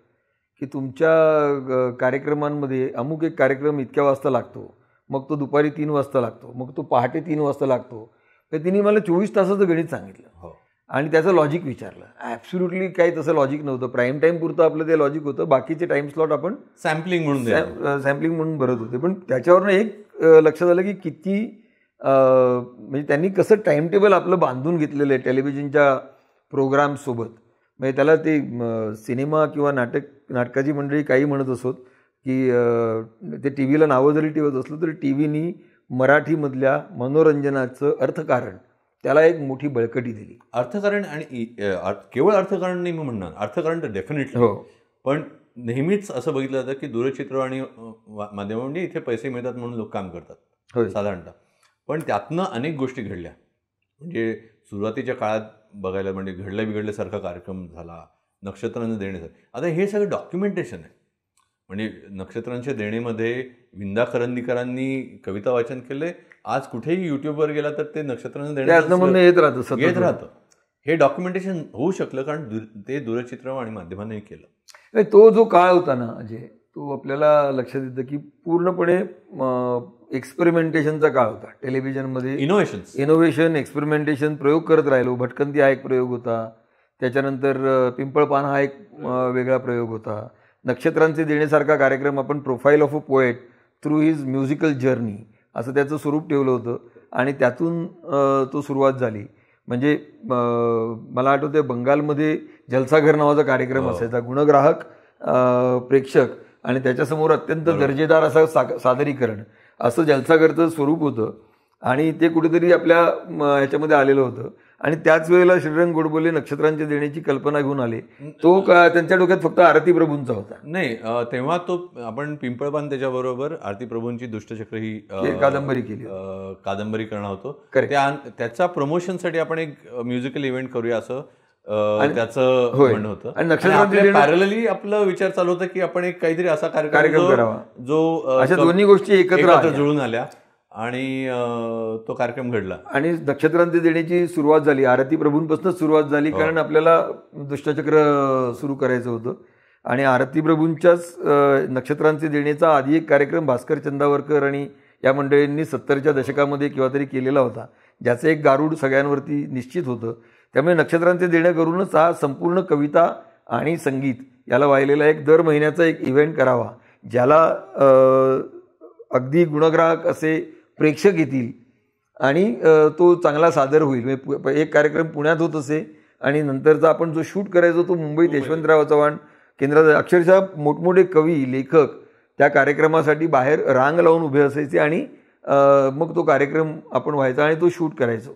की तुमच्या कार्यक्रमांमध्ये अमुक एक कार्यक्रम इतक्या वाजता लागतो, मग तो दुपारी 3 वाजता लागतो, मग तो पहाटे 3 वाजता लागतो. तर तिने मला 24 तासाचं गणित सांगितलं. हो. आणि त्याचं लॉजिक विचारलं. ॲब्सोल्युटली काही तसं लॉजिक नव्हतं. प्राईम टाईम पुरतं आपलं ते लॉजिक होतं, बाकीचे टाईम स्लॉट आपण सॅम्पलिंग म्हणून भरत होते. पण त्याच्यावरनं एक लक्षात आलं की किती म्हणजे त्यांनी कसं टाईम टेबल आपलं बांधून घेतलेलं आहे टेलिव्हिजनच्या प्रोग्रामसोबत. म्हणजे त्याला ते सिनेमा किंवा नाटकाची मंडळी काही म्हणत असोत की ते टी व्हीला नावं जरी ठेवत असलं तरी टी व्हीनी मराठीमधल्या मनोरंजनाचं अर्थकारण त्याला एक मोठी बळकटी दिली. अर्थकारण आणि केवळ अर्थकारण नाही मी म्हणणार, अर्थकारण तर डेफिनेटली हो. पण नेहमीच असं बघितलं जातं की दूरचित्रवाणी माध्यमांनी इथे पैसे मिळतात म्हणून लोक काम करतात साधारणतः. पण त्यातनं अनेक गोष्टी घडल्या. म्हणजे सुरुवातीच्या काळात बघायला म्हणजे घडलं बिघडल्यासारखा कार्यक्रम झाला, नक्षत्रांचं देणे झालं. आता हे सगळं डॉक्युमेंटेशन आहे. म्हणजे नक्षत्रांच्या देणेमध्ये विंदा करंदीकरांनी कविता वाचन केले. आज कुठेही युट्यूबवर गेला तर ते नक्षत्रांचं देणे येत राहतं. हे डॉक्युमेंटेशन होऊ शकलं कारण ते दूरचित्रवाणी माध्यमांनी केलं. तो जो काळ होता ना अजय, तो आपल्याला लक्षात येतं की पूर्णपणे एक्सपेरिमेंटेशनचा काळ होता. टेलिव्हिजनमध्ये इनोव्हेशन, एक्सपेरिमेंटेशन, प्रयोग करत राहिलो. भटकंती हा एक प्रयोग होता. त्याच्यानंतर पिंपळपान हा एक वेगळा प्रयोग होता. नक्षत्रांचे देण्यासारखा कार्यक्रम आपण profile of a poet through his musical journey असं त्याचं स्वरूप ठेवलं होतं आणि त्यातून तो सुरुवात झाली. म्हणजे मला आठवतं बंगालमध्ये जलसाघर नावाचा कार्यक्रम असायचा. गुणग्राहक, प्रेक्षक आणि त्याच्यासमोर अत्यंत दर्जेदार असं सादरीकरण असं जलसाघरचं स्वरूप होतं आणि ते कुठेतरी आपल्या ह्याच्यामध्ये आलेलं होतं. आणि त्याच वेळेला श्रीरंग गोडबोले नक्षत्रांच्या देण्याची कल्पना घेऊन आले. तो त्यांच्या डोक्यात फक्त आरती प्रभूंचा होता. नाही, तेव्हा तो आपण पिंपळपान त्याच्याबरोबर आरती प्रभूंची दुष्टचक्र ही कादंबरी केली, कादंबरी करणार होतो. त्याचा प्रमोशनसाठी आपण एक म्युझिकल इव्हेंट करूया असं त्याचं म्हणणं होतं. आणि नक्षत्रांच्या पॅरलली आपला विचार चालू होता की आपण एक काहीतरी असा कार्यक्रम करावा जो अशा दोन्ही गोष्टी एकत्र जुळून आल्या आणि तो कार्यक्रम घडला. आणि नक्षत्रांचे देण्याची सुरुवात झाली, आरती प्रभूंपासूनच सुरुवात झाली. कारण आपल्याला दुष्टचक्र सुरू करायचं होतं आणि आरती प्रभूंच्याच नक्षत्रांचे देण्याचा आधी एक कार्यक्रम भास्कर चंदावरकर आणि या मंडळींनी 70च्या दशकामध्ये किंवा तरी केलेला होता, ज्याचं एक गारूड सगळ्यांवरती निश्चित होतं. त्यामुळे नक्षत्रांचे देणं करूनच हा संपूर्ण कविता आणि संगीत याला वाहिलेला एक दर महिन्याचा एक इव्हेंट करावा, ज्याला अगदी गुणग्राहक असे प्रेक्षक येतील आणि तो चांगला सादर होईल. एक कार्यक्रम पुण्यात होत असे आणि नंतरचा आपण जो शूट करायचो तो मुंबईत यशवंतराव चव्हाण केंद्रात. अक्षरशः मोठमोठे कवी, लेखक त्या कार्यक्रमासाठी बाहेर रांग लावून उभे असायचे आणि मग तो कार्यक्रम आपण व्हायचा आणि तो शूट करायचो.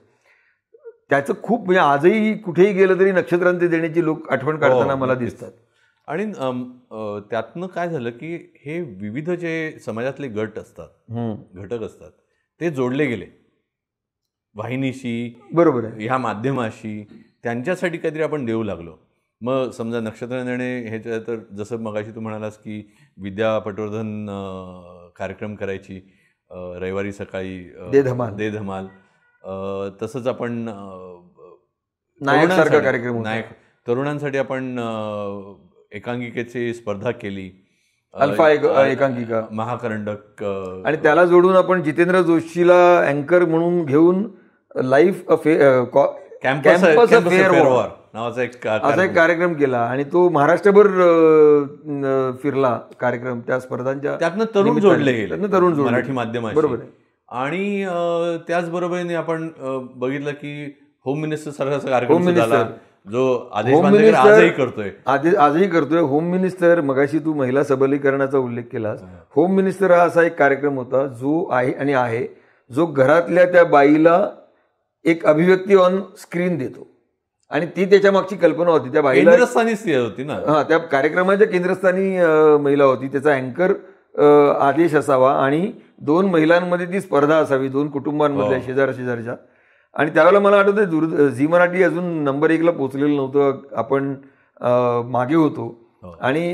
त्याचं खूप म्हणजे आजही कुठेही गेलं तरी नक्षत्रांचे देण्याची लोक आठवण काढताना मला दिसतात. आणि त्यातनं काय झालं की हे विविध जे समाजातले गट असतात, घटक असतात, ते जोडले गेले वाहिनीशी, बरोबर आहे, ह्या माध्यमाशी. त्यांच्यासाठी काहीतरी आपण देऊ लागलो. मग समजा नक्षत्र देणे ह्याच्या तर जसं मगाशी तू म्हणालास की विद्या पटवर्धन कार्यक्रम करायची रविवारी सकाळी दे धमाल. तसंच आपण नायक कार्यक्रम, नायक तरुणांसाठी आपण एकांकिकेची स्पर्धा केली, अल्फा एकांकिका, महाकरंडक. आणि त्याला जोडून आपण जितेंद्र जोशीला अँकर म्हणून घेऊन लाईव्ह कॅम्पस अफेअर नावाचा एक कार्यक्रम केला आणि तो महाराष्ट्रभर फिरला कार्यक्रम. त्या स्पर्धांच्या त्यातनं तरुण जोडले गेले, मराठी माध्यमाशी. बरोबर आहे. आणि त्याचबरोबरीने आपण बघितलं की होम मिनिस्टर सारखा कार्यक्रम झाला जो आदेश बांदेकर आजही करतोय. होम मिनिस्टर, मगाशी तू महिला सबलीकरणाचा उल्लेख केलास, होम मिनिस्टर हा असा एक कार्यक्रम होता जो आहे जो घरातल्या त्या बाईला एक अभिव्यक्ती ऑन स्क्रीन देतो आणि ती त्याच्या मागची कल्पना होती. त्या बाईला केंद्रस्थानी होती ना, हा, त्या कार्यक्रमाच्या केंद्रस्थानी महिला होती. त्याचा अँकर आदेश असावा आणि 2 महिलांमध्ये ती स्पर्धा असावी, 2 कुटुंबांमधल्या शेजारच्या. आणि त्यावेळेला मला आठवतं झी मराठी अजून नंबर 1ला पोहोचलेलं नव्हतं, आपण मागे होतो. आणि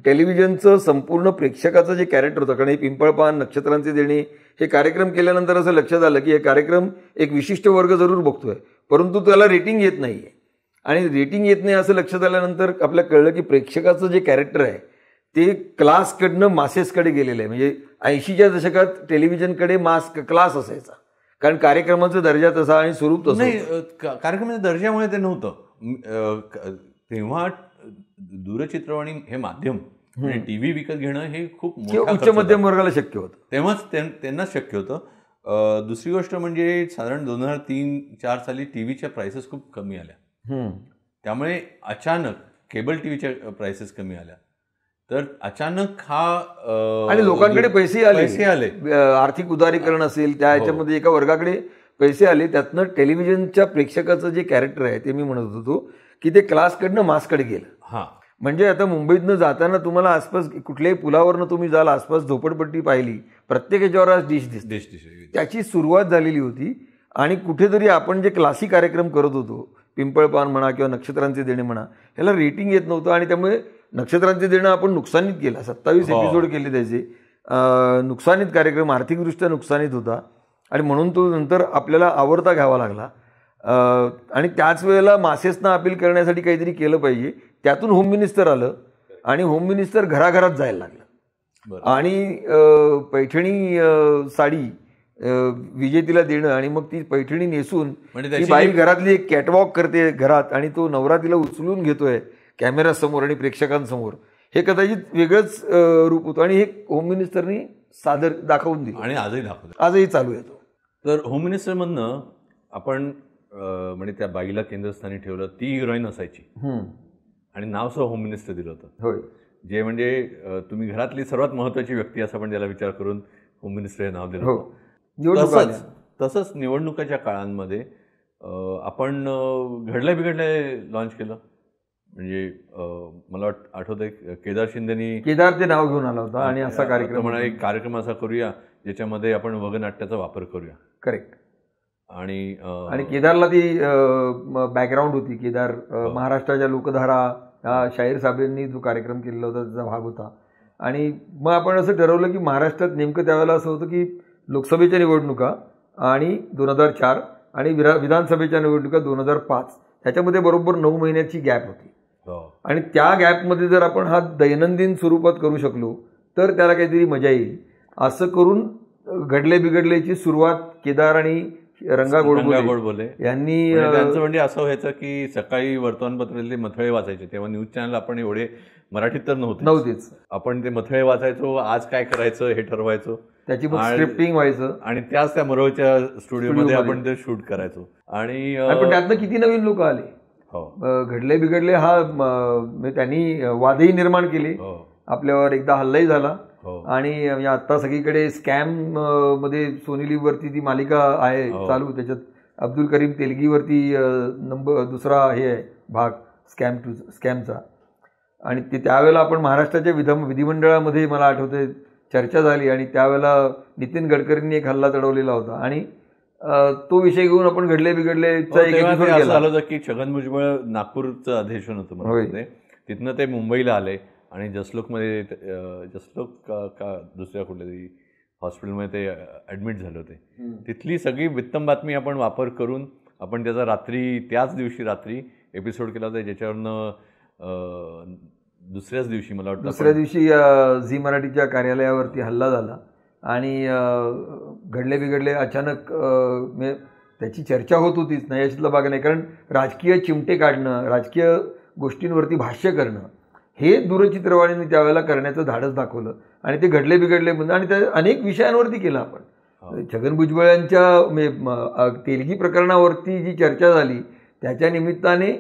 टेलिव्हिजनचं संपूर्ण प्रेक्षकाचं जे कॅरेक्टर होतं, कारण हे पिंपळपान, नक्षत्रांचे देणे हे कार्यक्रम केल्यानंतर असं लक्षात आलं की हे कार्यक्रम एक विशिष्ट वर्ग जरूर बघतोय, परंतु त्याला रेटिंग येत नाहीये. आणि रेटिंग येत नाही असं लक्षात आल्यानंतर आपल्याला कळलं की प्रेक्षकाचं जे कॅरेक्टर आहे ते क्लासकडनं मासेसकडे गेलेलं आहे. म्हणजे 80च्या दशकात टेलिव्हिजनकडे क्लास असायचा, कारण कार्यक्रमाचा दर्जा तसा आणि स्वरूप तसं नाही. कार्यक्रमाच्या दर्जामुळे ते नव्हतं. तेव्हा दूरचित्रवाणी हे माध्यम, टीव्ही विकत घेणं हे खूप उच्च मध्यम वर्गाला शक्य होतं, तेव्हाच त्यांनाच शक्य होतं. दुसरी गोष्ट म्हणजे साधारण 2003-04 साली टीव्हीच्या प्राइसेस खूप कमी आल्या, त्यामुळे अचानक केबल टीव्हीच्या प्राइसेस कमी आल्या. तर अचानक आणि लोकांकडे पैसे आले, आर्थिक उदारीकरण असेल त्या ह्याच्यामध्ये एका वर्गाकडे पैसे आले. त्यातनं टेलिव्हिजनच्या प्रेक्षकाचं जे कॅरेक्टर आहे ते मी म्हणत होतो की ते क्लासकडनं मासकडे गेलं. म्हणजे आता मुंबईतनं जाताना तुम्हाला आसपास कुठल्याही पुलावरनं तुम्ही जाल, आसपास झोपडपट्टी पाहिली, प्रत्येक याच्यावर आज डिश दिसते. त्याची सुरुवात झालेली होती. आणि कुठेतरी आपण जे क्लासिक कार्यक्रम करत होतो, पिंपळपान म्हणा किंवा नक्षत्रांचे देणे म्हणा, ह्याला रेटिंग येत नव्हतं. आणि त्यामुळे नक्षत्रांचे देणं आपण नुकसानीत केला, 27 एपिसोड केले त्याचे, नुकसानीत कार्यक्रम, आर्थिकदृष्ट्या नुकसानीत होता. आणि म्हणून तो नंतर आपल्याला आवरता घ्यावा लागला. आणि त्याच वेळेला मासेसना अपील करण्यासाठी काहीतरी केलं पाहिजे. त्यातून होम मिनिस्टर आलं आणि होम मिनिस्टर घराघरात जायला लागलं आणि पैठणी साडी विजेतीला देणं आणि मग ती पैठणी नेसून ती बाई घरातली एक कॅटवॉक करते घरात आणि तो नवरा तिला उचलून घेतोय कॅमेरासमोर आणि प्रेक्षकांसमोर. हे कदाचित वेगळंच रूप होतं आणि हे होम मिनिस्टरनी दाखवून दिलं आणि आजही चालू आहे. तर होम मिनिस्टरमधनं आपण म्हणजे त्या बाईला केंद्रस्थानी ठेवलं, ती हिरोईन असायची आणि नाव सुद्धा होम मिनिस्टर दिलं होतं. होय, जे तुम्ही घरातली सर्वात महत्वाची व्यक्ती असं पण त्याला विचार करून होम मिनिस्टर हे नाव दिलं होतं. तसंच निवडणुकाच्या काळांमध्ये आपण घडल्या बिघडल्या लॉन्च केलं. म्हणजे मला आठवतंय केदार शिंदेनी केदारचे नाव घेऊन आला होता आणि असा कार्यक्रम, एक कार्यक्रम असा करूया ज्याच्यामध्ये आपण वगनाट्याचा वापर करूया. करेक्ट. आणि केदारला ती बॅकग्राऊंड होती. केदार महाराष्ट्राच्या लोकधारा शाहीर साहेबांनी जो कार्यक्रम केलेला होता त्याचा भाग होता. आणि मग आपण असं ठरवलं की महाराष्ट्रात नेमकं त्यावेळेला असं होतं की लोकसभेच्या निवडणुका आणि 2004 आणि विधानसभेच्या निवडणुका 2005, ह्याच्यामध्ये बरोबर 9 महिन्याची गॅप होती. आणि त्या गॅपमध्ये जर आपण हा दैनंदिन स्वरूपात करू शकलो तर त्याला काहीतरी मजा येईल. असं करून घडले बिघडलेची सुरुवात केदार आणि रंगा गोडबोले यांनी. त्यांचं म्हणजे असं व्हायचं की सकाळी वर्तमानपत्रातले मथळे वाचायचे, तेव्हा न्यूज चॅनल आपण एवढे मराठीत तर नव्हतेच, आपण ते मथळे वाचायचो, आज काय करायचं हे ठरवायचो, त्याची स्क्रिप्टिंग व्हायचं आणि त्या मरोळच्या स्टुडिओमध्ये आपण ते शूट करायचो. आणि पण त्यातनं किती नवीन लोक आले. घडले बिघडले हा त्यांनी वादही निर्माण केले, आपल्यावर एकदा हल्लाही झाला. आणि आता सगळीकडे स्कॅम मध्ये सोनी लिव्हवरती ती मालिका आहे चालू, त्याच्यात अब्दुल करीम तेलगीवरती दुसरा हे आहे भाग स्कॅमचा. आणि ते त्यावेळेला आपण महाराष्ट्राच्या विधिमंडळामध्ये मला आठवते चर्चा झाली आणि त्यावेळेला नितीन गडकरींनी एक हल्ला चढवलेला होता आणि तो विषय घेऊन आपण घडले बिघडलेचा एक एपिसोड केला. झालं होतं की छगन भुजबळ नागपूरचं अधिवेशन होतं मला, तिथनं ते मुंबईला आले आणि जसलोकमध्ये जसलोक का दुसऱ्या कुठल्या तरी हॉस्पिटलमध्ये ते ॲडमिट झाले होते. तिथली सगळी वित्तम बातमी आपण वापर करून आपण त्याचा त्याच दिवशी रात्री एपिसोड केला होता, ज्याच्यावरनं दुसऱ्या दिवशी झी मराठीच्या कार्यालयावरती हल्ला झाला आणि घडले बिघडले अचानक त्याची चर्चा होत होतीच नाही, याच्यातला भाग नाही. कारण राजकीय चिमटे काढणं, राजकीय गोष्टींवरती भाष्य करणं हे दूरचित्रवाणीने त्यावेळेला करण्याचं धाडस दाखवलं आणि ते घडले बिघडले म्हणजे आणि त्या अनेक विषयांवरती केलं आपण. छगन भुजबळांच्या तेलगी प्रकरणावरती जी चर्चा झाली त्याच्या निमित्ताने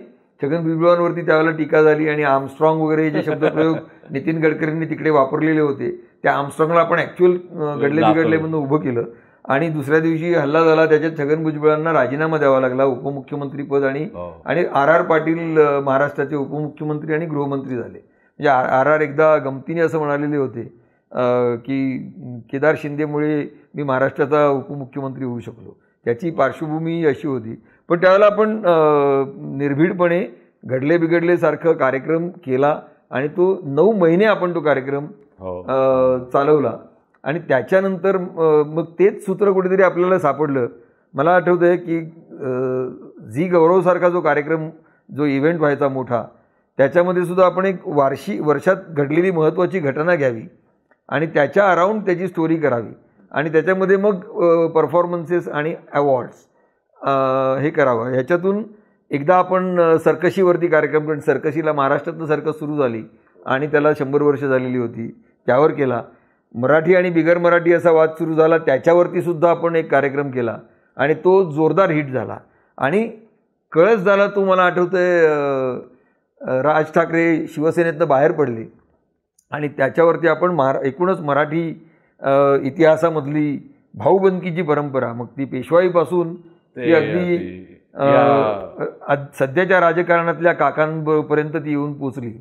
छगन भुजबळांवरती त्यावेळेला टीका झाली आणि आर्मस्ट्रॉंग वगैरे जे शब्दप्रयोग नितीन गडकरींनी तिकडे वापरलेले होते त्या आर्मस्ट्रॉंगला आपण ऍक्च्युअल घडले बिघडले म्हणून उभं केलं आणि दुसऱ्या दिवशी हल्ला झाला. त्याच्यात छगन भुजबळांना राजीनामा द्यावा लागला उपमुख्यमंत्रीपद आणि आर पाटील महाराष्ट्राचे उपमुख्यमंत्री आणि गृहमंत्री झाले. म्हणजे आर एकदा गमतीने असं म्हणालेले होते की केदार शिंदेमुळे मी महाराष्ट्राचा उपमुख्यमंत्री होऊ शकलो. त्याची पार्श्वभूमी अशी होती. पण त्यावेळेला आपण निर्भीडपणे घडले बिघडले सारखं कार्यक्रम केला आणि तो 9 महिने आपण तो कार्यक्रम चालवला आणि त्याच्यानंतर मग तेच सूत्र कुठेतरी आपल्याला सापडलं. मला आठवतंय की झी गौरवसारखा जो कार्यक्रम जो इव्हेंट व्हायचा मोठा त्याच्यामध्ये सुद्धा आपण एक वर्षात घडलेली महत्त्वाची घटना घ्यावी आणि त्याच्या अराउंड त्याची स्टोरी करावी आणि त्याच्यामध्ये मग परफॉर्मन्सेस आणि अवॉर्ड्स हे करावं. ह्याच्यातून एकदा आपण सर्कशीवरती कार्यक्रम करून सर्कशीला महाराष्ट्रातनं सर्कस सुरू झाली आणि त्याला 100 वर्ष झालेली होती त्यावर केला. मराठी आणि बिगर मराठी असा वाद सुरू झाला त्याच्यावरती सुद्धा आपण एक कार्यक्रम केला आणि तो जोरदार हिट झाला आणि कळस झाला. तो मला आठवतंय राज ठाकरे शिवसेनेतनं बाहेर पडले आणि त्याच्यावरती आपण एकूणच मराठी इतिहासामधली भाऊबंदकीची परंपरा मग ती पेशवाईपासून ती अगदी सध्याच्या राजकारणातल्या काकांपर्यंत ती येऊन पोचली.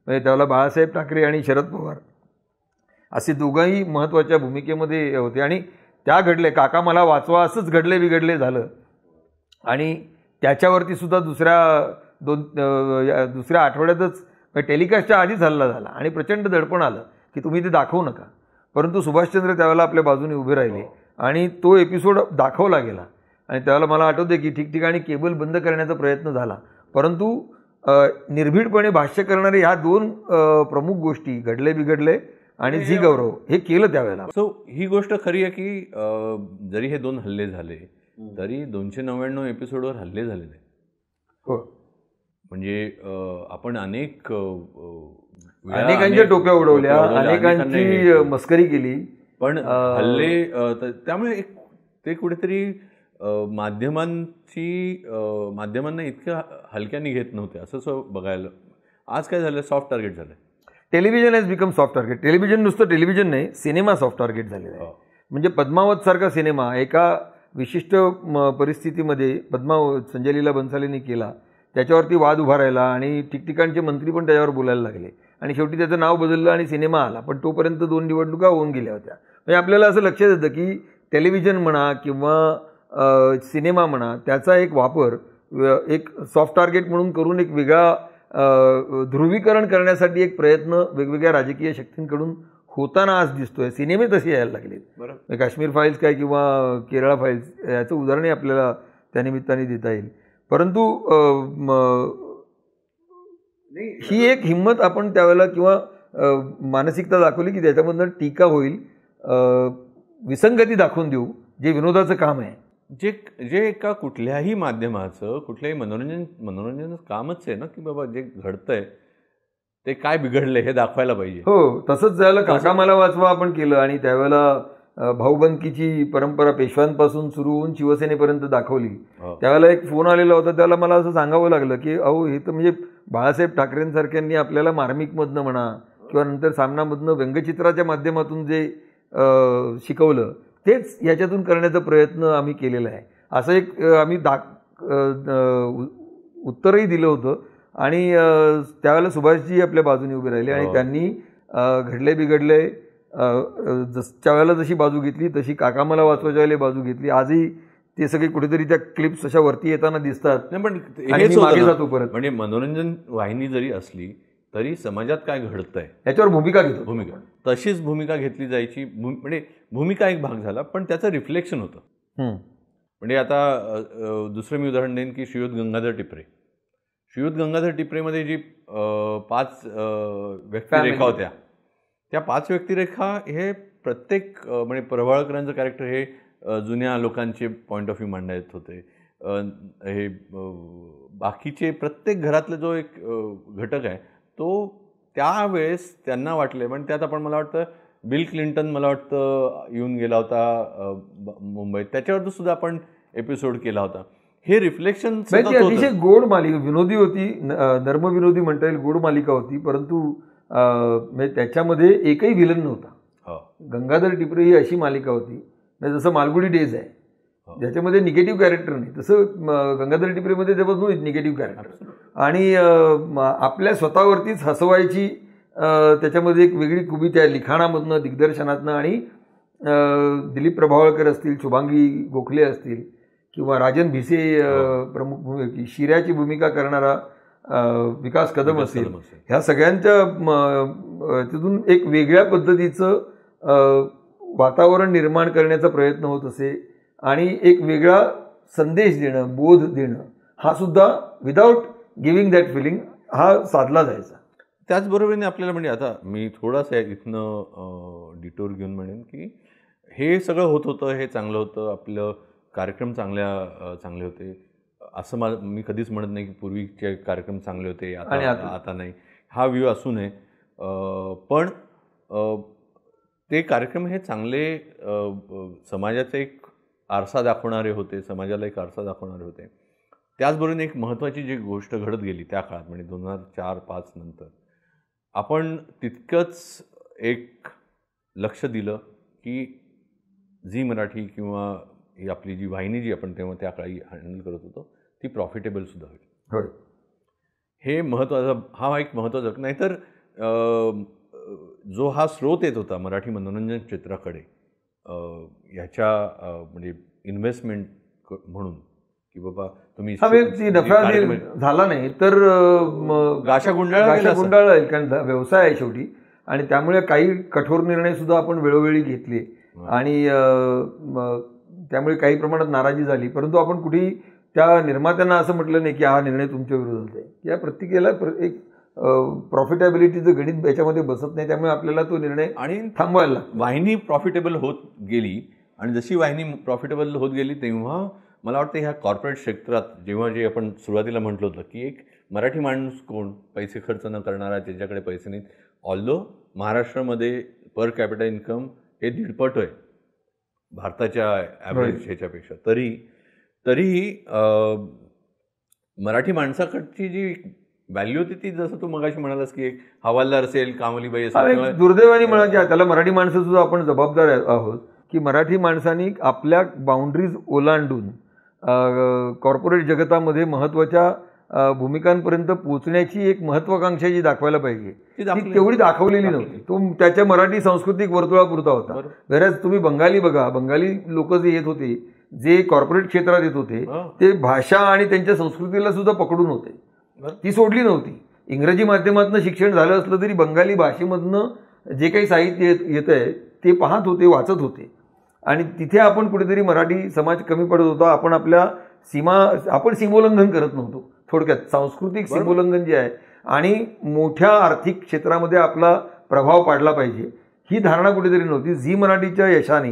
म्हणजे त्याला बाळासाहेब ठाकरे आणि शरद पवार असे दोघंही महत्त्वाच्या भूमिकेमध्ये होते आणि त्या घडले काका मला वाचवा असंच घडले बिघडले झालं आणि त्याच्यावरती सुद्धा दुसऱ्या आठवड्यातच टेलिकास्टच्या आधीच हल्ला झाला आणि प्रचंड दडपण आलं की तुम्ही ते दाखवू नका. परंतु सुभाषचंद्र त्यावेळेला आपल्या बाजूने उभे राहिले आणि तो एपिसोड दाखवला गेला आणि त्यावेळेला मला आठवते की ठिकठिकाणी केबल बंद करण्याचा प्रयत्न झाला परंतु निर्भीडपणे भाष्य करणारे ह्या 2 प्रमुख गोष्टी घडले बिघडले आणि झी गौरव हे केलं त्यावेळेला. सो ही गोष्ट खरी आहे की जरी हे 2 हल्ले झाले तरी 299 एपिसोडवर हल्ले झाले नाही. हो म्हणजे आपण अनेकांच्या टोप्या उडवल्या अनेकांची मस्करी केली पण हल्ले त्यामुळे ते कुठेतरी माध्यमांना इतक्या हलक्याने घेत नव्हते असं बघायला. आज काय झालं सॉफ्ट टार्गेट झालं. Television has become soft target. Television नुसतं टेलिव्हिजन नाही सिनेमा सॉफ्ट टार्गेट झालेला आहे. म्हणजे पद्मावत सारखा सिनेमा एका विशिष्ट परिस्थितीमध्ये संजय लीला बन्सालीने केला त्याच्यावरती वाद उभा राहिला आणि ठिकठिकाणचे मंत्री पण त्याच्यावर बोलायला लागले आणि शेवटी त्याचं नाव बदललं आणि सिनेमा आला. पण तोपर्यंत 2 निवडणुका होऊन गेल्या होत्या. म्हणजे आपल्याला असं लक्षात येतं की टेलिव्हिजन म्हणा किंवा सिनेमा म्हणा त्याचा एक वापर एक सॉफ्ट टार्गेट म्हणून करून एक वेगळा ध्रुवीकरण करण्यासाठी एक प्रयत्न वेगवेगळ्या राजकीय शक्तींकडून होताना आज दिसतोय. सिनेमे तसे यायला लागलेत. काश्मीर फाईल्स काय किंवा केरळा फाईल्स याचं उदाहरणही आपल्याला त्यानिमित्ताने देता येईल. परंतु ही एक हिंमत आपण त्यावेळेला किंवा मानसिकता दाखवली की त्याच्यामधनं टीका होईल विसंगती दाखवून देऊ जे विनोदाचं काम आहे. जे एका कुठल्याही माध्यमाचं कुठल्याही मनोरंजन कामच आहे ना की बाबा जे घडतंय ते काय बिघडलंय हे दाखवायला पाहिजे. हो तसंच झालं. काका मला वाचवा आपण केलं आणि त्यावेळेला भाऊबंदकीची परंपरा पेशव्यांपासून सुरू होऊन शिवसेनेपर्यंत दाखवली. त्यावेळेला एक फोन आलेला होता त्याला मला असं सांगावं लागलं की अहो हे तर म्हणजे बाळासाहेब ठाकरेंसारख्यांनी आपल्याला मार्मिकमधनं म्हणा किंवा नंतर सामनामधनं व्यंगचित्राच्या माध्यमातून जे शिकवलं तेच याच्यातून करण्याचा प्रयत्न आम्ही केलेला आहे असं एक आम्ही उत्तरही दिलं होतं आणि त्यावेळेला सुभाषजी आपल्या बाजूने उभे राहिले आणि त्यांनी घडले बिघडले ज्या वेळेला जशी बाजू घेतली तशी काका मला वाचवायच्या वेळेला बाजू घेतली. आजही ते सगळे कुठेतरी त्या क्लिप्स अशा वरती येताना दिसतात. नाही पण मागे जातो परत. म्हणजे मनोरंजन वाहिनी जरी असली तरी समाजात काय घडतंय याच्यावर भूमिका घेतो. भूमिका तशीच भूमिका घेतली जायची. म्हणजे भूमिका एक भाग झाला पण त्याचं रिफ्लेक्शन होतं. म्हणजे आता दुसरं मी उदाहरण देईन की श्रीयुत गंगाधर टिपरेमध्ये जी 5 व्यक्तिरेखा होत्या त्या 5 व्यक्तिरेखा हे प्रत्येक म्हणजे प्रभावळकरांचं कॅरेक्टर हे जुन्या लोकांचे पॉईंट ऑफ व्ह्यू मांडत होते. हे बाकीचे प्रत्येक घरातला जो एक घटक आहे तो त्यावेळेस त्यांना वाटले. पण त्यात आपण मला वाटतं बिल क्लिंटन मला वाटतं येऊन गेला होता मुंबईत, त्याच्यावर सुद्धा आपण एपिसोड केला होता. हे रिफ्लेक्शन अतिशय गोड मालिका, विनोदी होती, नर्मविनोदी म्हणता येईल, गोड मालिका होती. परंतु त्याच्यामध्ये एकही विलन नव्हता. गंगाधर टिपरे ही अशी मालिका होती, जसं मालगुडी डेज आहे ज्याच्यामध्ये निगेटिव्ह कॅरेक्टर नाही, तसं गंगाधर टिपरेमध्ये ते बघ निगेटिव्ह कॅरेक्टर आणि आपल्या स्वतःवरतीच हसवायची त्याच्यामध्ये एक वेगळी खूबी त्या लिखाणामधनं, दिग्दर्शनातनं. आणि दिलीप प्रभावळकर असतील, शुभांगी गोखले असतील किंवा राजन भिसे प्रमुख भूमिका, शिर्याची भूमिका करणारा विकास कदम असेल, ह्या सगळ्यांच्या तिथून एक वेगळ्या पद्धतीचं वातावरण निर्माण करण्याचा प्रयत्न होत असे आणि एक वेगळा संदेश देणं, बोध देणं, हा सुद्धा विदाऊट गिव्हिंग दॅट फिलिंग हा साधला जायचा. त्याचबरोबरीने आपल्याला म्हणजे आता मी थोडासा इथनं डिटोर घेऊन म्हणेन की हे सगळं होत होतं, हे चांगलं होतं, आपलं कार्यक्रम चांगले होते असं मी कधीच म्हणत नाही की पूर्वीचे कार्यक्रम चांगले होते आता नाही, हा व्ह्यू असू नये. पण ते कार्यक्रम हे चांगले समाजाचे एक आरसा दाखवणारे होते, समाजाला एक आरसा दाखवणारे होते. त्याचबरोबर एक महत्त्वाची जी गोष्ट घडत गेली त्या काळात म्हणजे 2004-05 नंतर, आपण तितकंच एक लक्ष दिलं की झी मराठी किंवा ही आपली जी वाहिनी जी आपण तेव्हा त्या काळी हँडल करत होतो ती प्रॉफिटेबल सुद्धा होईल. हे महत्त्वाचं, हा एक महत्त्वाचा. नाहीतर जो हा स्रोत येत होता मराठी मनोरंजन क्षेत्राकडे ह्याच्या म्हणजे इन्व्हेस्टमेंट म्हणून की बाबा तुम्ही नफा झाला नाही तर गाशा गुंडाळ कारण व्यवसाय आहे शेवटी. आणि त्यामुळे काही कठोर निर्णय सुद्धा आपण वेळोवेळी घेतले आणि त्यामुळे काही प्रमाणात नाराजी झाली. परंतु आपण कुठेही त्या निर्मात्यांना असं म्हटलं नाही की हा निर्णय तुमच्या विरोधात आहे. या प्रत्येकाला एक प्रॉफिटेबिलिटीचं गणित याच्यामध्ये बसत नाही, त्यामुळे आपल्याला तो निर्णय आणि थांबवायला लागतो. वाहिनी प्रॉफिटेबल होत गेली आणि जशी वाहिनी प्रॉफिटेबल होत गेली तेव्हा मला वाटतं ह्या कॉर्पोरेट क्षेत्रात जेव्हा जे आपण सुरुवातीला म्हटलं होतं की एक मराठी माणूस कोण पैसे खर्च न करणारा, ज्याच्याकडे पैसे नाहीत, ऑल्दो महाराष्ट्रामध्ये पर कॅपिटल इन्कम हे 1.5 आहे भारताच्या ॲव्हरेज ह्याच्यापेक्षा, तरीही मराठी माणसाकडची जी व्हॅल्यू होती ती जसं तू मगाशी म्हणालास की एक हवालदार असेल, कामलीबाई असेल, दुर्दैवाने म्हणा की त्याला मराठी माणसं सुद्धा आपण जबाबदार आहोत की मराठी माणसांनी आपल्या बाउंड्रीज ओलांडून कॉर्पोरेट जगतामध्ये महत्त्वाच्या भूमिकांपर्यंत पोहोचण्याची एक महत्वाकांक्षा जी दाखवायला पाहिजे ती तेवढी दाखवलेली नव्हती. तो त्याच्या मराठी सांस्कृतिक वर्तुळापुरता होता. गरज तुम्ही बंगाली बघा, बंगाली लोक जे येत होते, जे कॉर्पोरेट क्षेत्रात येत होते, ते भाषा आणि त्यांच्या संस्कृतीला सुद्धा पकडून होते, ती सोडली नव्हती. इंग्रजी माध्यमातून शिक्षण झालं असलं तरी बंगाली भाषेमधनं जे काही साहित्य येत आहे ते पाहत होते, वाचत होते. आणि तिथे आपण कुठेतरी मराठी समाज कमी पडत होता. आपण आपल्या आपण सीमोल्लंघन करत नव्हतो. थोडक्यात सांस्कृतिक सीमोल्लंघन जे आहे आणि मोठ्या आर्थिक क्षेत्रामध्ये आपला प्रभाव पाडला पाहिजे ही धारणा कुठेतरी नव्हती. झी मराठीच्या यशाने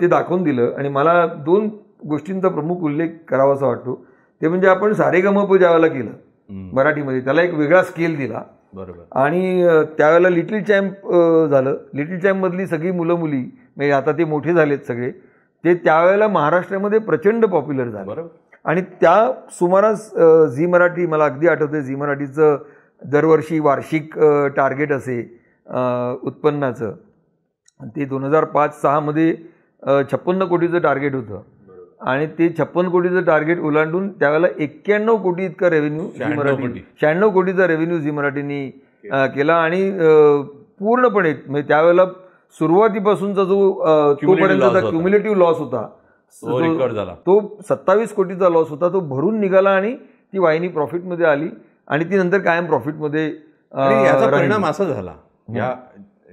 ते दाखवून दिलं. आणि मला 2 गोष्टींचा प्रमुख उल्लेख करावासा वाटतो. ते म्हणजे आपण सारेगमप ज्यावेळेला केलं मराठीमध्ये, त्याला एक वेगळा स्केल दिला. बरोबर. आणि त्यावेळेला लिटिल चॅम्प झालं. लिटिल चॅम्पमधली सगळी मुलं मुली म्हणजे आता ते मोठे झालेत सगळे, ते त्यावेळेला महाराष्ट्रामध्ये प्रचंड पॉप्युलर झालं. आणि त्या सुमारास झी मराठी, मला अगदी आठवते, झी मराठीचं दरवर्षी वार्षिक टार्गेट असे उत्पन्नाचं, ते 2005-06 मध्ये 56 कोटीचं टार्गेट होतं. आणि ते 56 कोटीचं टार्गेट ओलांडून त्यावेळेला 91 कोटी इतका रेव्हेन्यू झी मराठी, 96 कोटीचा रेव्हेन्यू झी मराठीनी केला. आणि पूर्णपणे म्हणजे त्यावेळेला सुरुवातीपासूनचा जो तोपर्यंतचा क्युम्युलेटिव्ह लॉस होता तो 27 कोटीचा लॉस होता, तो भरून निघाला आणि ती वाहिनी प्रॉफिटमध्ये आली आणि ती नंतर कायम प्रॉफिटमध्ये. याचा परिणाम असा झाला,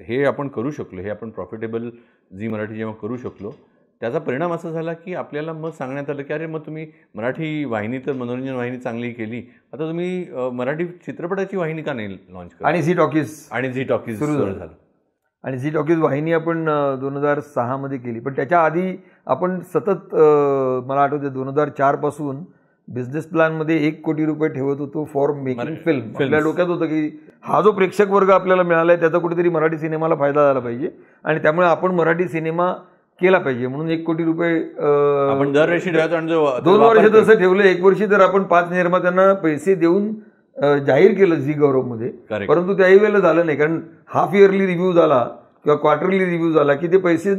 हे आपण करू शकलो, हे आपण प्रॉफिटेबल झी मराठी जेव्हा करू शकलो त्याचा परिणाम असा झाला की आपल्याला मग सांगण्यात आलं की अरे मग तुम्ही मराठी वाहिनी तर मनोरंजन वाहिनी चांगली केली, आता तुम्ही मराठी चित्रपटाची वाहिनी का नाही लॉन्च करा. आणि झी टॉकीज सुरू झालं. आणि झी टॉकीज वाहिनी आपण 2006 मध्ये केली. पण त्याच्या आधी आपण सतत, मला आठवते 2004 पासून बिझनेस प्लॅनमध्ये 1 कोटी रुपये ठेवत होतो फॉर मेकिंग फिल्म. आपल्या डोक्यात होतं की हा जो प्रेक्षक वर्ग आपल्याला मिळाला आहे त्याचा कुठेतरी मराठी सिनेमाला फायदा झाला पाहिजे आणि त्यामुळे आपण मराठी सिनेमा केला पाहिजे म्हणून 1 कोटी रुपये आपण दरवर्षी ठेवायचो आणि 2 वर्ष तसं ठेवलं. 1 वर्षी तर आपण 5 निर्मात्यांना पैसे देऊन जाहीर केलं झी गौरवमध्ये, परंतु त्याही वेळेला झालं नाही. कारण हाफ इयरली रिव्ह्यू झाला किंवा क्वार्टरली रिव्ह्यू झाला की ते पैसे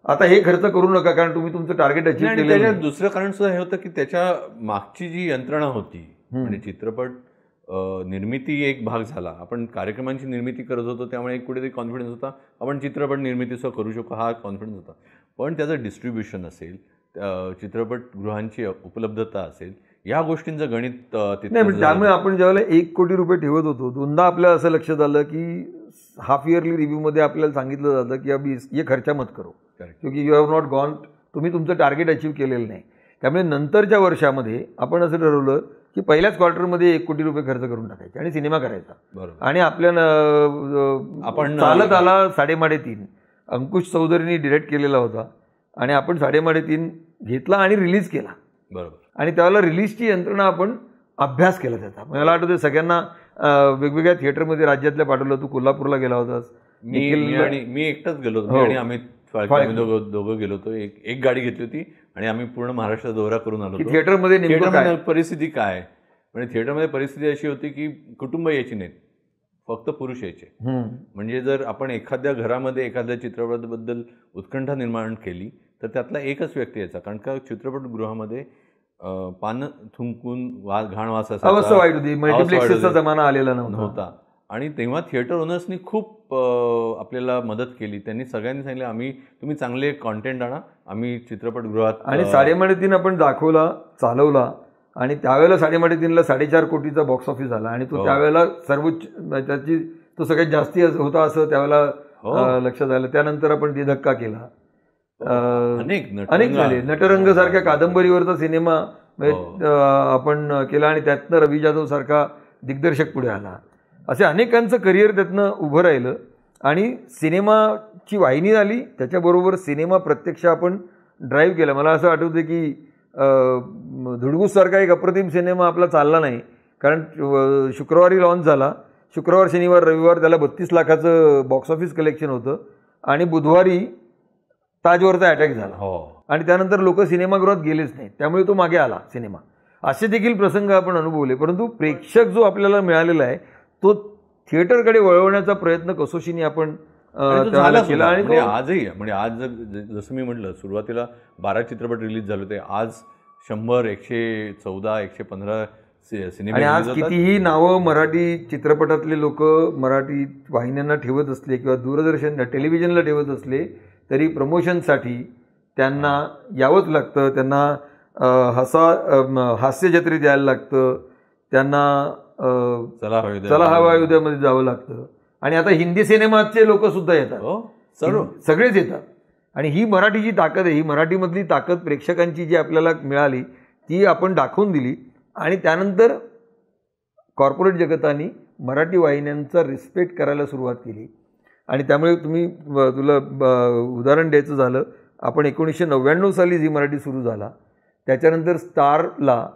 आता हे खर्च करू नका कारण तुम्ही तुमचं टार्गेट अचीव्ह केलं. त्याच्यात दुसरं कारण सुद्धा हे होतं की त्याच्या मागची जी यंत्रणा होती म्हणजे चित्रपट निर्मिती एक भाग झाला, आपण कार्यक्रमांची निर्मिती करत होतो त्यामुळे एक कुठेतरी कॉन्फिडन्स होता आपण चित्रपट निर्मिती सुद्धा करू शकू हा कॉन्फिडन्स होता. पण त्याचं डिस्ट्रीब्युशन असेल, चित्रपटगृहांची उपलब्धता असेल, या गोष्टींचं गणित नाही. त्यामुळे आपण ज्यावेळेला 1 कोटी रुपये ठेवत होतो दोनदा आपल्याला असं लक्षात आलं की हाफ इयरली रिव्ह्यूमध्ये आपल्याला सांगितलं जातं की अभी ये खर्चा मत करो क्योंकि यू हॅव नॉट गॉन, तुम्ही तुमचं टार्गेट अचीव्ह केलेलं नाही. त्यामुळे नंतरच्या वर्षामध्ये आपण असं ठरवलं की पहिल्याच क्वार्टरमध्ये 1 कोटी रुपये खर्च करून टाकायचे आणि सिनेमा करायचा. आणि आपल्याला आपण चालत आला 3.5. अंकुश चौधरीनी डिरेक्ट केलेला होता आणि आपण 3.5 घेतला आणि रिलीज केला. बरोबर. आणि त्यावेळेला रिलीजची यंत्रणा आपण अभ्यास केला त्याचा. मला आठवतं सगळ्यांना वेगवेगळ्या थिएटरमध्ये राज्यातल्या पाठवलं. तू कोल्हापूरला गेला होतास. मी एकटाच गेलो होतो आणि आम्ही दोघं गेलो होतो. एक गाडी घेतली होती आणि आम्ही पूर्ण महाराष्ट्र दौरा करून आलो. थिएटरमध्ये परिस्थिती काय म्हणजे थिएटरमध्ये परिस्थिती अशी होती की कुटुंब यायची नाहीत, फक्त पुरुष यायचे. म्हणजे जर आपण एखाद्या घरामध्ये एखाद्या चित्रपटाबद्दल उत्कंठा निर्माण केली तर त्यातला एकच व्यक्ती यायचा. कारण का चित्रपटगृहामध्ये पानं थुंकून घाण वास अवस्था वाईट होती, मल्टिप्लेक्सचा जमाना आलेला नव्हता. आणि तेव्हा थिएटर ओनर्सनी खूप आपल्याला मदत केली. त्यांनी सगळ्यांनी सांगितलं तुम्ही चांगले कॉन्टेंट आणा, आम्ही चित्रपटगृहात. आणि 3.5 आपण दाखवला, चालवला आणि त्यावेळेला 3.5ला 4.5 कोटीचा बॉक्स ऑफिस आला आणि तो त्यावेळेला सर्वोच्च त्याची तो सगळ्यात जास्ती होता असं त्यावेळेला लक्षात आलं. त्यानंतर आपण ते धक्का केला. अनेक झाले. नटरंग सारख्या कादंबरीवरचा सिनेमा आपण केला आणि त्यातनं रवी जाधव सारखा दिग्दर्शक पुढे आला. असे अनेकांचं करिअर त्यातनं उभं राहिलं आणि सिनेमाची वाहिनी आली. त्याच्याबरोबर सिनेमा प्रत्यक्ष आपण ड्राईव्ह केला. मला असं आठवतं की धुडगूस सारखा एक अप्रतिम सिनेमा आपला चालला नाही कारण शुक्रवारी लॉन्च झाला. शुक्रवार, शनिवार, रविवार त्याला 32 लाखाचं बॉक्स ऑफिस कलेक्शन होतं आणि बुधवारी ताजवरचा अटॅक झाला आणि त्यानंतर लोक सिनेमागृहात गेलेच नाही. त्यामुळे तो मागे आला सिनेमा. असे देखील प्रसंग आपण अनुभवले. परंतु प्रेक्षक जो आपल्याला मिळालेला आहे तो थिएटरकडे वळवण्याचा प्रयत्न कसोशीने आपण केला. आणि आजही म्हणजे आज जसं मी म्हटलं सुरुवातीला 12 चित्रपट रिलीज झाले होते. आज 100, 114, 115 सिनेमा. आणि आज कितीही नावं मराठी चित्रपटातले लोक मराठी वाहिन्यांना ठेवत असले किंवा दूरदर्शन टेलिव्हिजनला ठेवत असले तरी प्रमोशनसाठी त्यांना यावंच लागतं. त्यांना हास्य जत्रे द्यायला लागतं. त्यांना चला हवा युद्धामध्ये जावं लागतं. आणि आता हिंदी सिनेमाचे लोक सुद्धा येतात, सगळेच येतात. आणि ही मराठीची ताकद आहे. ही मराठीमधली ताकद प्रेक्षकांची जी आपल्याला मिळाली ती आपण दाखवून दिली. आणि त्यानंतर कॉर्पोरेट जगताने मराठी वाहिन्यांचा रिस्पेक्ट करायला सुरुवात केली. आणि त्यामुळे तुला उदाहरण द्यायचं झालं, आपण 1999 साली झी मराठी सुरू झाला. त्याच्यानंतर स्टारला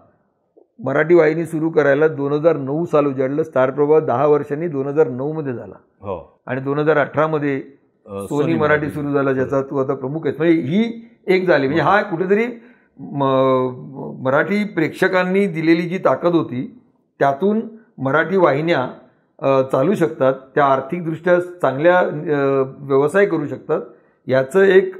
मराठी वाहिनी सुरू करायला 2009 साल उजाडलं. स्टार प्रभाव 10 वर्षांनी 2009 झाला. आणि 2018 सोनी मराठी सुरू झाला ज्याचा तू आता प्रमुख आहेस. म्हणजे ही एक झाली. म्हणजे हा कुठेतरी मराठी प्रेक्षकांनी दिलेली जी ताकद होती त्यातून मराठी वाहिन्या चालू शकतात, त्या आर्थिकदृष्ट्या चांगल्या व्यवसाय करू शकतात याचं एक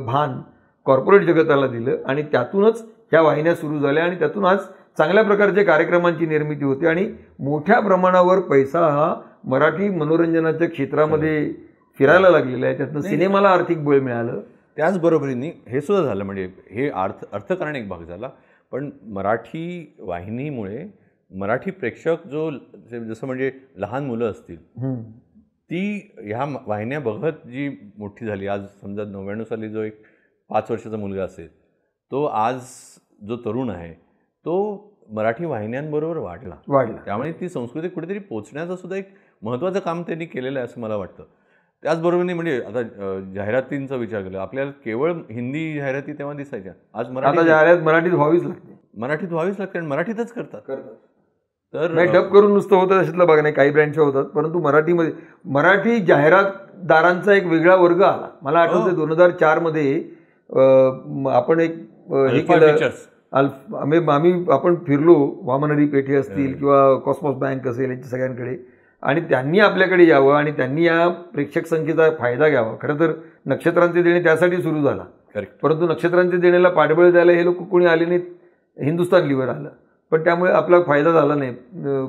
भान कॉर्पोरेट जगताला दिलं. आणि त्यातूनच ह्या वाहिन्या सुरू झाल्या आणि त्यातून आज चांगल्या प्रकारच्या कार्यक्रमांची निर्मिती होते आणि मोठ्या प्रमाणावर पैसा हा मराठी मनोरंजनाच्या क्षेत्रामध्ये फिरायला लागलेला आहे. त्यातनं सिनेमाला आर्थिक बळ मिळालं. त्याचबरोबरीने हे सुद्धा झालं म्हणजे हे अर्थकारण एक भाग झाला. पण मराठी वाहिनीमुळे मराठी प्रेक्षक जो जसं म्हणजे लहान मुलं असतील ती ह्या वाहिन्या बघत जी मोठी झाली. आज समजा 99 साली जो एक 5 वर्षाचा मुलगा असेल तो आज जो तरुण आहे तो मराठी वाहिन्यांबरोबर वाढला. त्यामुळे ती संस्कृती कुठेतरी पोचण्याचं सुद्धा एक महत्त्वाचं काम त्यांनी केलेलं आहे असं मला वाटतं. त्याचबरोबर म्हणजे आता जाहिरातींचा विचार केला आपल्याला केवळ हिंदी जाहिराती तेव्हा दिसायच्या. आज जाहिरात मराठीत व्हावीच लागते. मराठीत व्हावीच लागते आणि मराठीतच करतात. तर डब करून नुसतं होतं अशातलं बघा नाही, काही ब्रँडच्या होतात, परंतु मराठीमध्ये मराठी जाहिरातदारांचा एक वेगळा वर्ग आला. मला आठवतं 2004 मध्ये आपण एक हे केलं, आपण फिरलो, वामनहरी पेठे असतील किंवा कॉस्मॉस बँक असेल यांच्या सगळ्यांकडे, आणि त्यांनी आपल्याकडे यावं आणि त्यांनी या प्रेक्षक संख्येचा फायदा घ्यावा. खरं तर नक्षत्रांचे देणे त्यासाठी सुरू झाला, परंतु नक्षत्रांचे देण्याला पाठबळ द्यायला हे लोक कोणी आले नाहीत, हिंदुस्तान लिव्हर आलं, पण त्यामुळे आपला फायदा झाला नाही,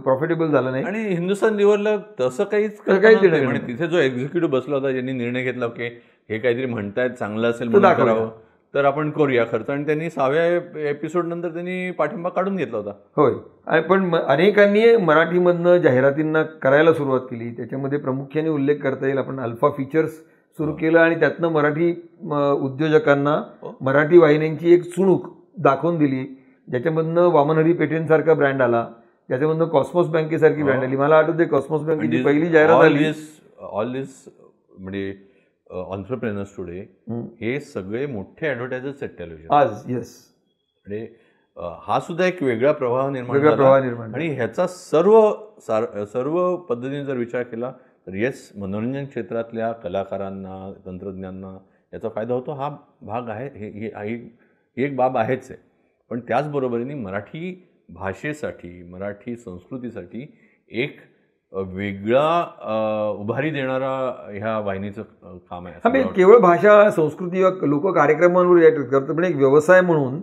प्रॉफिटेबल झाला नाही. आणि हिंदुस्तान लिव्हरला तसं काहीच नाही. तिथे जो एक्झिक्युटिव्ह बसला होता ज्यांनी निर्णय घेतला की हे काहीतरी म्हणतायत चांगलं असेल म्हणून करावं, तर आपण करूया खर्च, आणि त्यांनी 6व्या एपिसोड नंतर त्यांनी पाठिंबा काढून घेतला होता. होय, पण अनेकांनी मराठीमधनं जाहिरातींना करायला सुरुवात केली. त्याच्यामध्ये प्रामुख्याने उल्लेख करता येईल, आपण अल्फा फीचर्स सुरू केलं आणि त्यातनं मराठी उद्योजकांना मराठी वाहिन्यांची एक चुणूक दाखवून दिली, ज्याच्यामधनं वामनहरी पेठेंसारखा ब्रँड आला, ज्याच्यामधनं कॉस्मॉस बँकेसारखी ब्रँड आली. मला आठवते कॉस्मॉस बँकेची पहिली जाहिरात आली. ऑल दिस म्हणजे ऑन्टरप्रेनर्स टुडे हे सगळे मोठे ॲडव्हर्टायझर्स आहेत टेलिव्हिजन आज. येस, म्हणजे हा सुद्धा एक वेगळा प्रवाह निर्माण आणि ह्याचा सर्व पद्धतीने जर विचार केला तर येस, मनोरंजन क्षेत्रातल्या कलाकारांना, तंत्रज्ञांना याचा फायदा होतो. हा भाग आहे, ही एक बाब आहेच आहे. पण त्याचबरोबरीने मराठी भाषेसाठी, मराठी संस्कृतीसाठी एक वेगळा उभारी देणारा ह्या वाहिनीचं काम आहे. केवळ भाषा संस्कृती लोक कार्यक्रमांवर रिॲक्ट करतात, पण एक व्यवसाय म्हणून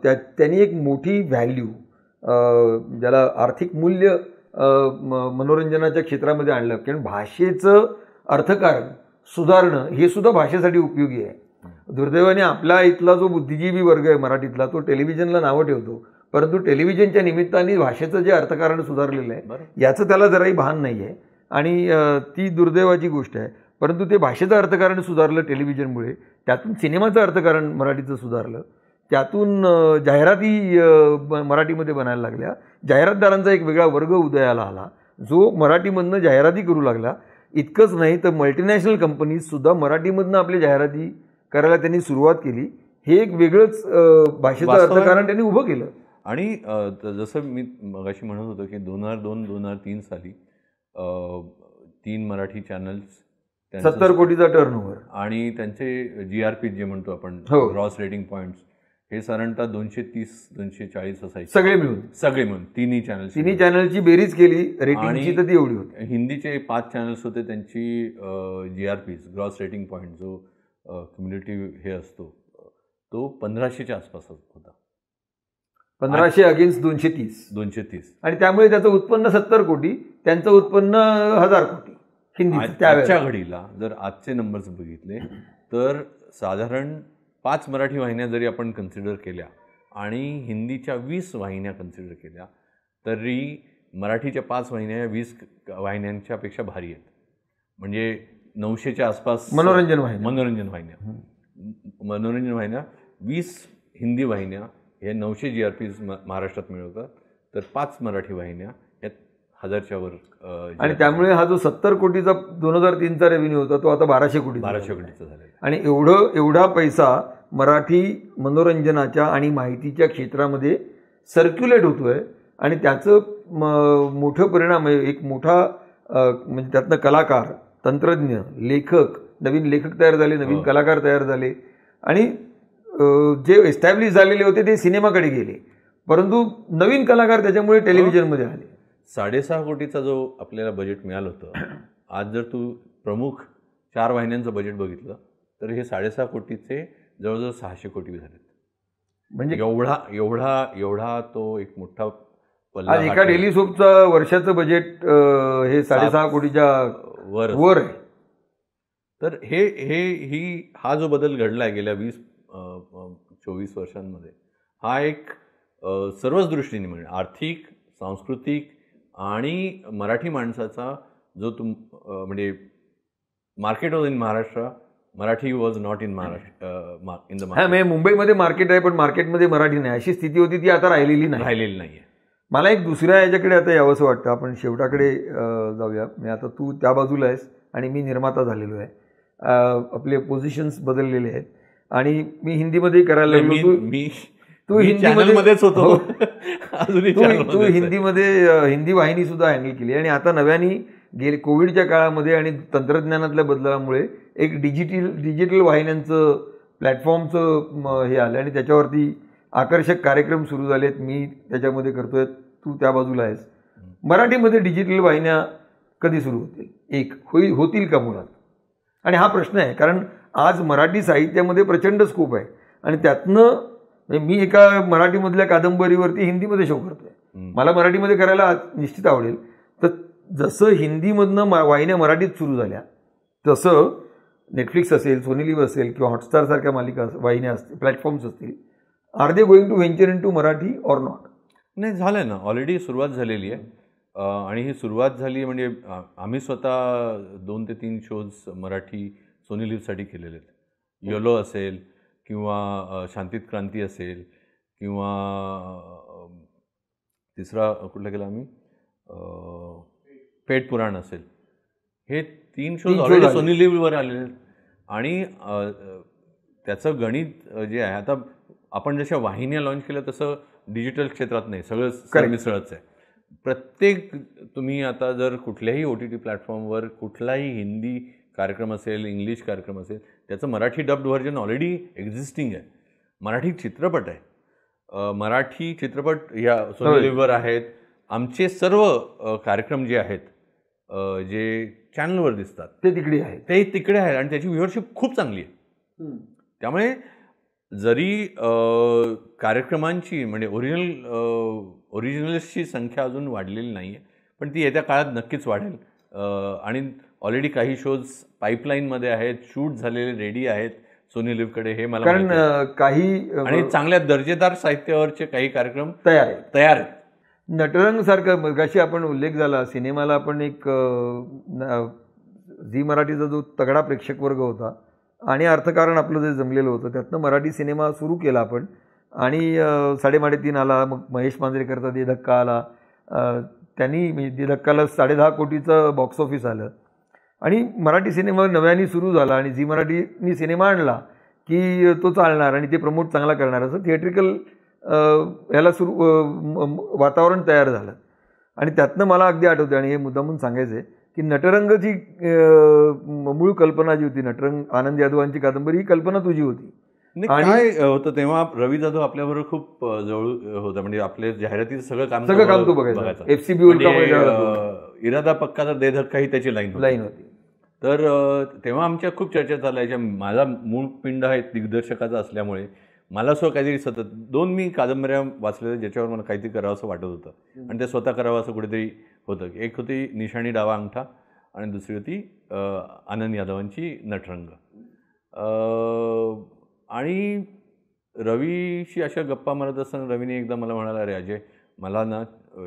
त्यांनी एक मोठी व्हॅल्यू, ज्याला आर्थिक मूल्य मनोरंजनाच्या क्षेत्रामध्ये आणलं. कारण भाषेचं अर्थकारण सुधारणं हे सुद्धा भाषेसाठी उपयोगी आहे. दुर्दैवाने आपला इथला जो बुद्धिजीवी वर्ग आहे मराठीतला, तो टेलिव्हिजनला नावं ठेवतो, परंतु टेलिव्हिजनच्या निमित्ताने भाषेचं जे अर्थकारण सुधारलेलं आहे याचं त्याला जराही भान नाही आहे, आणि ती दुर्दैवाची गोष्ट आहे. परंतु ते भाषेचं अर्थकारण सुधारलं टेलिव्हिजनमुळे, त्यातून सिनेमाचं अर्थकारण मराठीचं सुधारलं, त्यातून जाहिराती मराठीमध्ये बनायला लागल्या, जाहिरातदारांचा एक वेगळा वर्ग उदयाला आला जो मराठीमधनं जाहिराती करू लागला. इतकंच नाही तर मल्टीनॅशनल कंपनीजसुद्धा मराठीमधनं आपली जाहिराती करायला त्यांनी सुरुवात केली. हे एक वेगळंच भाषेचं अर्थकारण त्यांनी उभं केलं. आणि जसं मी मगाशी म्हणत होतो की 2002-2003 साली 3 मराठी चॅनल्स, 70 कोटीचा टर्नओव्हर, आणि त्यांचे GRP जे म्हणतो आपण, ग्रॉस रेटिंग पॉईंट्स, हे साधारणतः 230-240 असायचे सगळे मिळून तिन्ही चॅनलची बेरीज केली रेटिंगची तर ती एवढी होती. हिंदीचे 5 चॅनल्स होते, त्यांची GRPs ग्रॉस रेटिंग पॉईंट जो क्युम्युलेटिव्ह हे असतो तो 1500च्या आसपास होता. 1500 अगेन्स्ट 230, आणि त्यामुळे त्याचं उत्पन्न 70 कोटी, त्यांचं उत्पन्न 1000 कोटी हिंदी. त्याच्या घडीला जर आजचे नंबर्स बघितले तर साधारण 5 मराठी वाहिन्या जरी आपण कन्सिडर केल्या आणि हिंदीच्या 20 वाहिन्या कन्सिडर केल्या तरी मराठीच्या 5 वाहिन्या 20 वाहिन्यांच्या पेक्षा भारी आहेत. म्हणजे 900च्या आसपास मनोरंजन वाहिन्या, 20 हिंदी वाहिन्या हे 900 GRPs महाराष्ट्रात मिळवतात, तर 5 मराठी वाहिन्या यात 1000च्या वर. आणि त्यामुळे हा जो 70 कोटीचा 2003चा रेव्हेन्यू होता तो आता 1200 कोटीचा झाला. आणि एवढा पैसा मराठी मनोरंजनाच्या आणि माहितीच्या क्षेत्रामध्ये सर्क्युलेट होतोय, आणि त्याचं मोठं परिणाम आहे. एक मोठा म्हणजे त्यातनं कलाकार, तंत्रज्ञ, लेखक, नवीन लेखक तयार झाले, नवीन कलाकार तयार झाले, आणि जे एस्टॅब्लिश झालेले होते ते सिनेमाकडे गेले, परंतु नवीन कलाकार त्याच्यामुळे टेलिव्हिजनमध्ये आले. 6.5 कोटीचा जो आपल्याला बजेट मिळालं होतं, आज जर तू प्रमुख 4 वाहिन्यांचं बजेट बघितलं तर हे 6.5 कोटीचे जवळजवळ 600 कोटी झालेत. म्हणजे एवढा तो एक मोठा पल्ला. आज एका डेली सोपचं वर्षाचं बजेट हे 6.5 कोटीच्या वर आहे. तर हा जो बदल घडला गेल्या 20-24 वर्षांमध्ये, हा एक सर्वच दृष्टीने म्हणजे आर्थिक, सांस्कृतिक आणि मराठी माणसाचा जो म्हणजे market was in Maharashtra, Marathi was not in Maharashtra in the market. मुंबईमध्ये मार्केट आहे पण मार्केटमध्ये मराठी नाही, अशी स्थिती होती, ती आता राहिलेली नाही. मला एक दुसऱ्या याच्याकडे आता यावंसं वाटतं, आपण शेवटाकडे जाऊया. मी आता तू त्या बाजूला आहेस आणि मी निर्माता झालेलो आहे, आपले पोझिशन्स बदललेले आहेत, आणि मी हिंदीमध्ये करायला लागलो. तू हिंदीमध्येच होतो. तू हिंदीमध्ये हिंदी वाहिनी सुद्धा हँडल केली आणि आता नव्याने गेले कोविडच्या काळामध्ये आणि तंत्रज्ञानातल्या बदलामुळे एक डिजिटल वाहिन्यांचं प्लॅटफॉर्मचं हे आलं आणि त्याच्यावरती आकर्षक कार्यक्रम सुरू झालेत. मी त्याच्यामध्ये करतोय, तू त्या बाजूला आहेस. मराठीमध्ये डिजिटल वाहिन्या कधी सुरू होतील? होतील का मुळात? आणि हा प्रश्न आहे, कारण आज मराठी साहित्यामध्ये प्रचंड स्कोप आहे आणि त्यातनं मी एका मराठीमधल्या कादंबरीवरती हिंदीमध्ये शो करतोय. मला मराठीमध्ये करायला निश्चित आवडेल. तर जसं हिंदीमधनं वाहिन्या मराठीत सुरू झाल्या तसं नेटफ्लिक्स असेल, सोनी लिव्ह असेल किंवा हॉटस्टार सारख्या मालिका वाहिन्या असतील, प्लॅटफॉर्म्स असतील, are they going to venture into Marathi or not? नाही, झालंय ना, ऑलरेडी सुरुवात झालेली आहे. आणि ही सुरुवात झाली म्हणजे आम्ही स्वतः 2 ते 3 शोज मराठी सोनी लिव्हसाठी केलेले आहेत. योलो असेल किंवा शांतीत क्रांती असेल किंवा तिसरा कुठला केला आम्ही, पेट पुराण असेल. हे 3 शोज ऑलरेडी सोनी लिव्हवर आलेले आहेत. आणि त्याचं गणित जे आहे, आता आपण जशा वाहिन्या लॉन्च केल्या तसं डिजिटल क्षेत्रात नाही, सगळं मिसळच आहे. प्रत्येक तुम्ही आता जर कुठल्याही OTT प्लॅटफॉर्मवर कुठलाही हिंदी कार्यक्रम असेल, इंग्लिश कार्यक्रम असेल, त्याचं Marathi dubbed version already existing आहे. मराठी चित्रपट आहे, मराठी चित्रपट या सोनी लिव्हवर आहेत. आमचे सर्व कार्यक्रम जे आहेत, जे चॅनलवर दिसतात ते तिकडे आहेत आणि त्याची व्ह्युअरशिप खूप चांगली आहे. त्यामुळे जरी कार्यक्रमांची म्हणजे ओरिजिनल्सची संख्या अजून वाढलेली नाही आहे, पण ती येत्या काळात नक्कीच वाढेल. आणि ऑलरेडी काही शोज पाईपलाईनमध्ये आहेत, शूट झालेले रेडी आहेत सोनी लिव्हकडे, हे मला कारण काही आणि चांगल्या दर्जेदार साहित्यावरचे काही कार्यक्रम तयार आहेत. नटरंग सारखं मगाशी आपण उल्लेख झाला, सिनेमाला आपण एक झी मराठीचा जो तगडा प्रेक्षक वर्ग होता आणि अर्थकारण आपलं जे जमलेलं होतं, त्यातनं मराठी सिनेमा सुरू केला आपण आणि 3.5 आला. मग महेश मांजरेकरचा दे धक्का आला. त्यांनी दे धक्काला 10.5 कोटीचं बॉक्स ऑफिस आलं आणि मराठी सिनेमा नव्याने सुरू झाला आणि झी मराठीनी सिनेमा आणला की तो चालणार आणि ते प्रमोट चांगला करणार, असं थिएट्रिकल ह्याला वातावरण तयार झालं. आणि त्यातनं मला अगदी आठवते आणि हे मुद्दामून सांगायचं आहे की नटरंगची मूळ कल्पना जी होती, नटरंग आनंद यादवांची कादंबरी, ही कल्पना तुझी होती. काय होतं तेव्हा रवी जाधव आपल्याबरोबर खूप जवळ होता, म्हणजे आपल्या जाहिरातीचं सगळं काम तू बघायचा. FCB इरादा पक्का तर दे धक्का ही त्याची लाईन होती. तर तेव्हा आमच्या खूप चर्चा चालायच्या. माझा मूळ पिंड आहे दिग्दर्शकाचा असल्यामुळे मला असं काहीतरी सतत 2 मी कादंबऱ्या वाचलेल्या ज्याच्यावर मला काहीतरी करावं असं वाटत होतं आणि ते स्वतः करावं असं कुठेतरी होतं. एक होती निशाणी डावा अंगठा आणि दुसरी होती आनंद यादवांची नटरंग. आणि रवीशी अशा गप्पा मारत असताना रवीने एकदा मला म्हणाला, अरे अजय, मला ना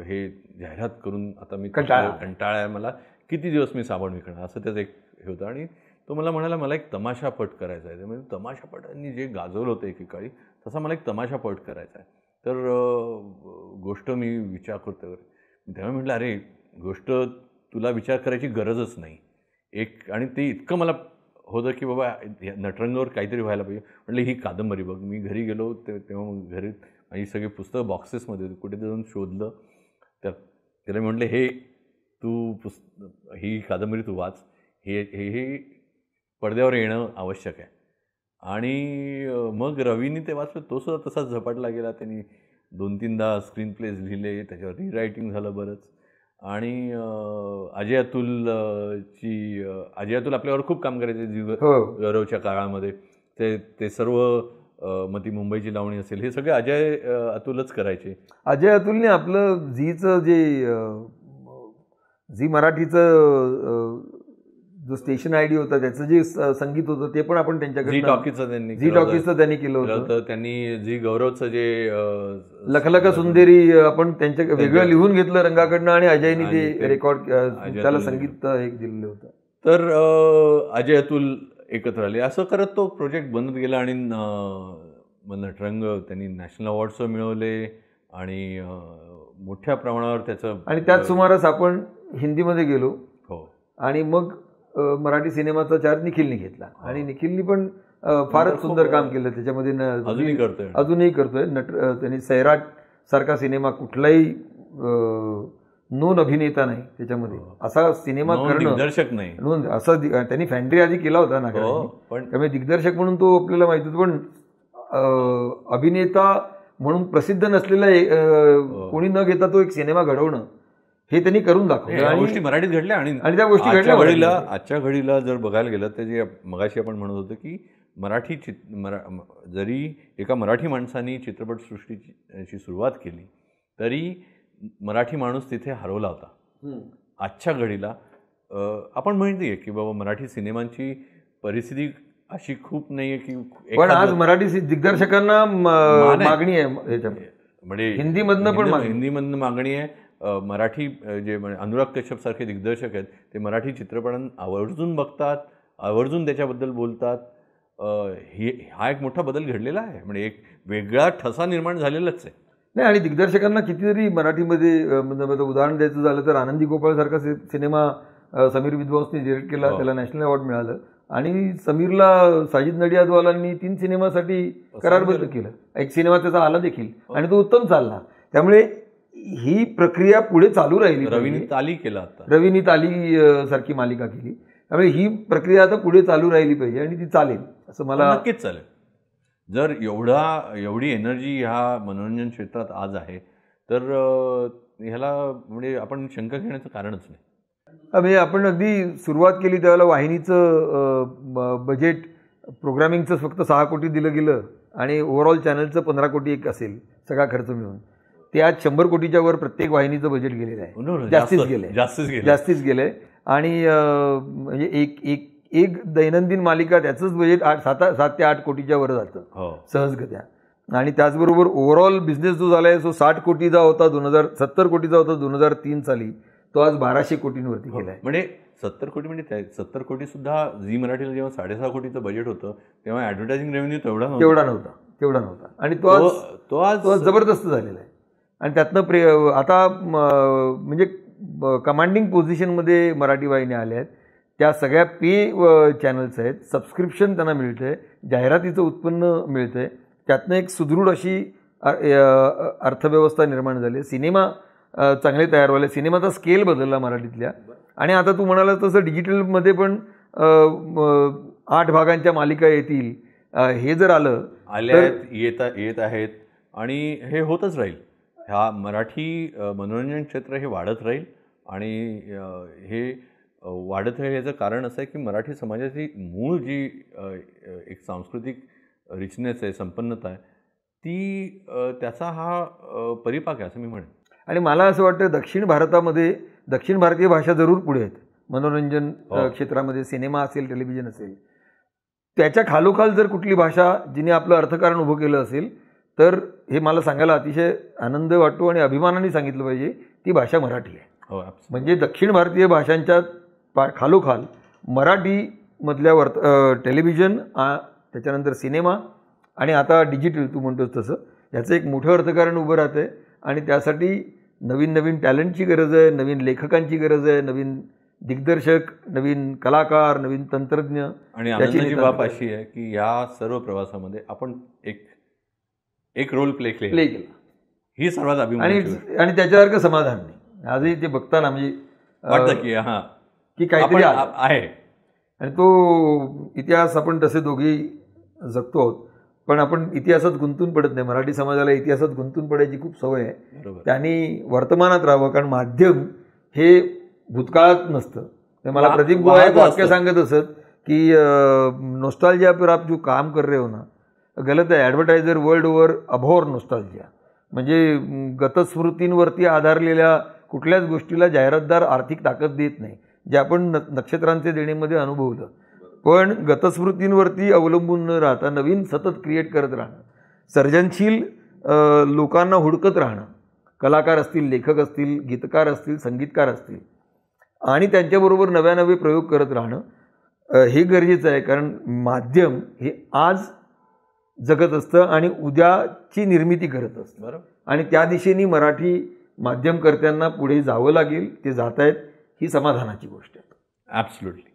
हे जाहिरात करून आता मी कंटाळा आहे, मला किती दिवस मी साबण विकणार, असं त्याचं एक हे होतं. आणि तो मला म्हणाला, मला एक तमाशापट करायचा आहे. म्हणजे तमाशापटांनी जे गाजवलं होतं एकेकाळी, तसा मला एक तमाशापट करायचा आहे. तर गोष्ट मी विचार करतो. तेव्हा म्हटलं, अरे गोष्ट तुला विचार करायची गरजच नाही एक. आणि ते इतकं मला होतं की बाबा नटरंगावर काहीतरी व्हायला पाहिजे. म्हटलं ही कादंबरी बघ. मी घरी गेलो तेव्हा मग घरी माझी सगळी पुस्तकं बॉक्सेसमध्ये होती, कुठे जाऊन शोधलं. तर त्याला म्हटलं, हे तू ही कादंबरी तू वाच, हे पडद्यावर येणं आवश्यक आहे. आणि मग रवीने ते वाचलं. तो सुद्धा तसाच झपाटला गेला. त्यांनी 2-3दा स्क्रीन प्लेज लिहिले, त्याच्यावर रिरायटिंग झालं बरंच. आणि अजय अतुल आपल्यावर खूप काम करायचे झी गौरवच्या काळामध्ये. ते सर्व मग ती मुंबईची लावणी असेल, हे सगळे अजय अतुलच करायचे. अजय अतुलने आपलं झीचं जे झी मराठीचं जो स्टेशन आयडी होता, त्याचं जे संगीत होतं ते पण आपण त्यांच्याकडे झी टॉकीजचं त्यांनी केलं होतं. त्यांनी झी गौरवचं जे लखलख सुंदेरी आपण त्यांच्या वेगळं लिहून घेतलं रंगाकडनं आणि अजयनी ते रेकॉर्ड त्याला संगीत एक दिलेलं होतं. तर अजय अतुल एकत्र आले. असं करत तो प्रोजेक्ट बनत गेला आणि नटरंग त्यांनी नॅशनल अवॉर्ड्स मिळवले आणि मोठ्या प्रमाणावर त्याचं. आणि त्याच सुमारास आपण हिंदीमध्ये गेलो. हो. आणि मग मराठी सिनेमाचा चार्ज निखिलने घेतला आणि निखिलनी पण फारच सुंदर काम केलं त्याच्यामध्ये. अजूनही करतोय. त्यांनी सैराट सारखा सिनेमा, कुठलाही नोन अभिनेता नाही त्याच्यामध्ये, असा सिनेमा करणं, दिग्दर्शक नाही असा त्यांनी फॅन्ड्री आधी केला होता नागराजने, पण त्यामुळे दिग्दर्शक म्हणून तो आपल्याला माहिती होतं, पण अभिनेता म्हणून प्रसिद्ध नसलेला कोणी न घेता तो एक सिनेमा घडवणं हे त्यांनी करून दाखवलं. आणि गोष्टी मराठीत घडल्या आणि त्या गोष्टी आजच्या घडीला जर बघायला गेलं तर जे मगाशी आपण म्हणत होतो की मराठी जरी एका मराठी माणसाने चित्रपटसृष्टीची सुरुवात केली तरी मराठी माणूस तिथे हरवला होता. आजच्या घडीला आपण माहिती आहे की बाबा मराठी सिनेमांची परिस्थिती अशी खूप नाही आहे की, पण आज मराठी दिग्दर्शकांना मागणी आहे ह्याच्यामध्ये, म्हणजे हिंदीमधनं मागणी आहे. मराठी जे अनुराग कश्यप सारखे दिग्दर्शक आहेत ते मराठी चित्रपटांना आवर्जून बघतात, आवर्जून त्याच्याबद्दल बोलतात. हा एक मोठा बदल घडलेला आहे, म्हणजे एक वेगळा ठसा निर्माण झालेलाच आहे. नाही, आणि दिग्दर्शकांना कितीतरी मराठीमध्ये उदाहरण द्यायचं झालं तर आनंदी गोपाळ सारखा सिनेमा समीर विद्वांसने डिरेक्ट केला, त्याला नॅशनल अवॉर्ड मिळालं. आणि समीरला साजिद नडियादवालांनी 3 सिनेमासाठी करारबद्ध केलं, एक सिनेमा त्याचा आला देखील आणि तो उत्तम चालला. त्यामुळे ही प्रक्रिया पुढे चालू राहिली. रवीनी ताली सारखी मालिका केली, त्यामुळे ही प्रक्रिया आता पुढे चालू राहिली पाहिजे आणि ती चालेल असं मला नक्कीच चालेल. जर एवढी एनर्जी ह्या मनोरंजन क्षेत्रात आज आहे तर ह्याला म्हणजे आपण शंका घेण्याचं कारणच नाही. म्हणजे आपण अगदी सुरुवात केली त्यावेळेला वाहिनीचं बजेट प्रोग्रामिंगचं फक्त 6 कोटी दिलं गेलं आणि ओव्हरऑल चॅनलचं 15 कोटी एक असेल सगळा खर्च मिळून. ते आज 100 कोटीच्या वर प्रत्येक वाहिनीचं बजेट गेलेलं आहे, जास्तीच गेलंय. आणि म्हणजे एक दैनंदिन मालिका त्याचंच बजेट 7 ते 8 कोटीच्या वर जातं सहजगत्या. आणि त्याचबरोबर ओव्हरऑल बिझनेस जो झालाय तो 60 कोटीचा होता 70 कोटीचा होता 2003 साली, तो आज 1200 कोटींवरती गेलाय. म्हणजे 70 कोटी म्हणजे 70 कोटी सुद्धा झी मराठीला जेव्हा 6.5 कोटीचं बजेट होतं तेव्हा ऍडव्हर्टायझिंग रेव्हेन्यू तेवढा नव्हता. आणि तो आज जबरदस्त झालेला आहे. आणि त्यातनं आता म्हणजे कमांडिंग पोझिशनमध्ये मराठी वाहिन्या आल्या आहेत. त्या सगळ्या पे चॅनल्स आहेत, सबस्क्रिप्शन त्यांना मिळतं आहे, जाहिरातीचं उत्पन्न मिळतं आहे, त्यातनं एक सुदृढ अशी अर्थव्यवस्था निर्माण झाली. सिनेमा चांगले तयार व्हायला, सिनेमाचा स्केल बदलला मराठीतल्या. आणि आता तू म्हणाला तसं डिजिटलमध्ये पण 8 भागांच्या मालिका येतील, हे जर येत आहेत आणि हे होतच राहील. ह्या मराठी मनोरंजन क्षेत्र हे वाढत राहील आणि हे वाढत राहील याचं कारण असं आहे की मराठी समाजाची मूळ जी एक सांस्कृतिक रिचनेस आहे, संपन्नता आहे, ती त्याचा हा परिपाक आहे असं मी म्हणेन. आणि मला असं वाटतं दक्षिण भारतीय भाषा जरूर पुढे आहेत मनोरंजन क्षेत्रामध्ये. सिनेमा असेल, टेलिव्हिजन असेल, त्याच्या खालोखाल जर कुठली भाषा जिने आपलं अर्थकारण उभं केलं असेल तर हे मला सांगायला अतिशय आनंद वाटतो आणि अभिमानाने सांगितलं पाहिजे, ती भाषा मराठी आहे. म्हणजे दक्षिण भारतीय भाषांच्या खालोखाल मराठीमधल्या टेलिव्हिजन, त्याच्यानंतर सिनेमा आणि आता डिजिटल तू म्हणतोस तसं, याचं एक मोठं अर्थकारण उभं राहतंय. आणि त्यासाठी नवीन टॅलेंटची गरज आहे, नवीन लेखकांची गरज आहे, नवीन दिग्दर्शक, नवीन कलाकार, नवीन तंत्रज्ञ. आणि आनंदाची बाब अशी आहे की या सर्व प्रवासामध्ये आपण एक रोल प्ले केला, ही सर्वात अभिमान. आणि त्याच्यासारखं समाधान नाही आजही ते बघताना, म्हणजे वाटतं की काहीतरी आहे. आणि तो इतिहास आपण तसे दोघेही जगतो आहोत, पण आपण इतिहासात गुंतून पडत नाही. मराठी समाजाला इतिहासात गुंतून पडायची खूप सवय आहे. त्यांनी वर्तमानात राहावं, कारण माध्यम हे भूतकाळात नसतं. मला प्रदीप गोवा एक वाक्य सांगत असत की नोस्टाल्जिया पर आप जो काम कर रहे हो ना, गलत आहे. Advertiser world over Abor nostalgia, म्हणजे गतस्मृतींवरती आधारलेल्या कुठल्याच गोष्टीला जाहिरातदार आर्थिक ताकद देत नाही, जे आपण नक्षत्रांचे देणेमध्ये अनुभवलं. पण गतस्मृतींवरती अवलंबून न राहता नवीन सतत क्रिएट करत राहणं, सर्जनशील लोकांना हुडकत राहणं, कलाकार असतील, लेखक असतील, गीतकार असतील, संगीतकार असतील, आणि त्यांच्याबरोबर नवे प्रयोग करत राहणं हे गरजेचं आहे. कारण माध्यम हे आज जगत असतं आणि उद्याची निर्मिती करत असतं. बरोबर. आणि त्या दिशेने मराठी माध्यमकर्त्यांना पुढे जावं लागेल. ते जात आहेत, ही समाधानाची गोष्ट आहे. ॲब्सोल्युटली.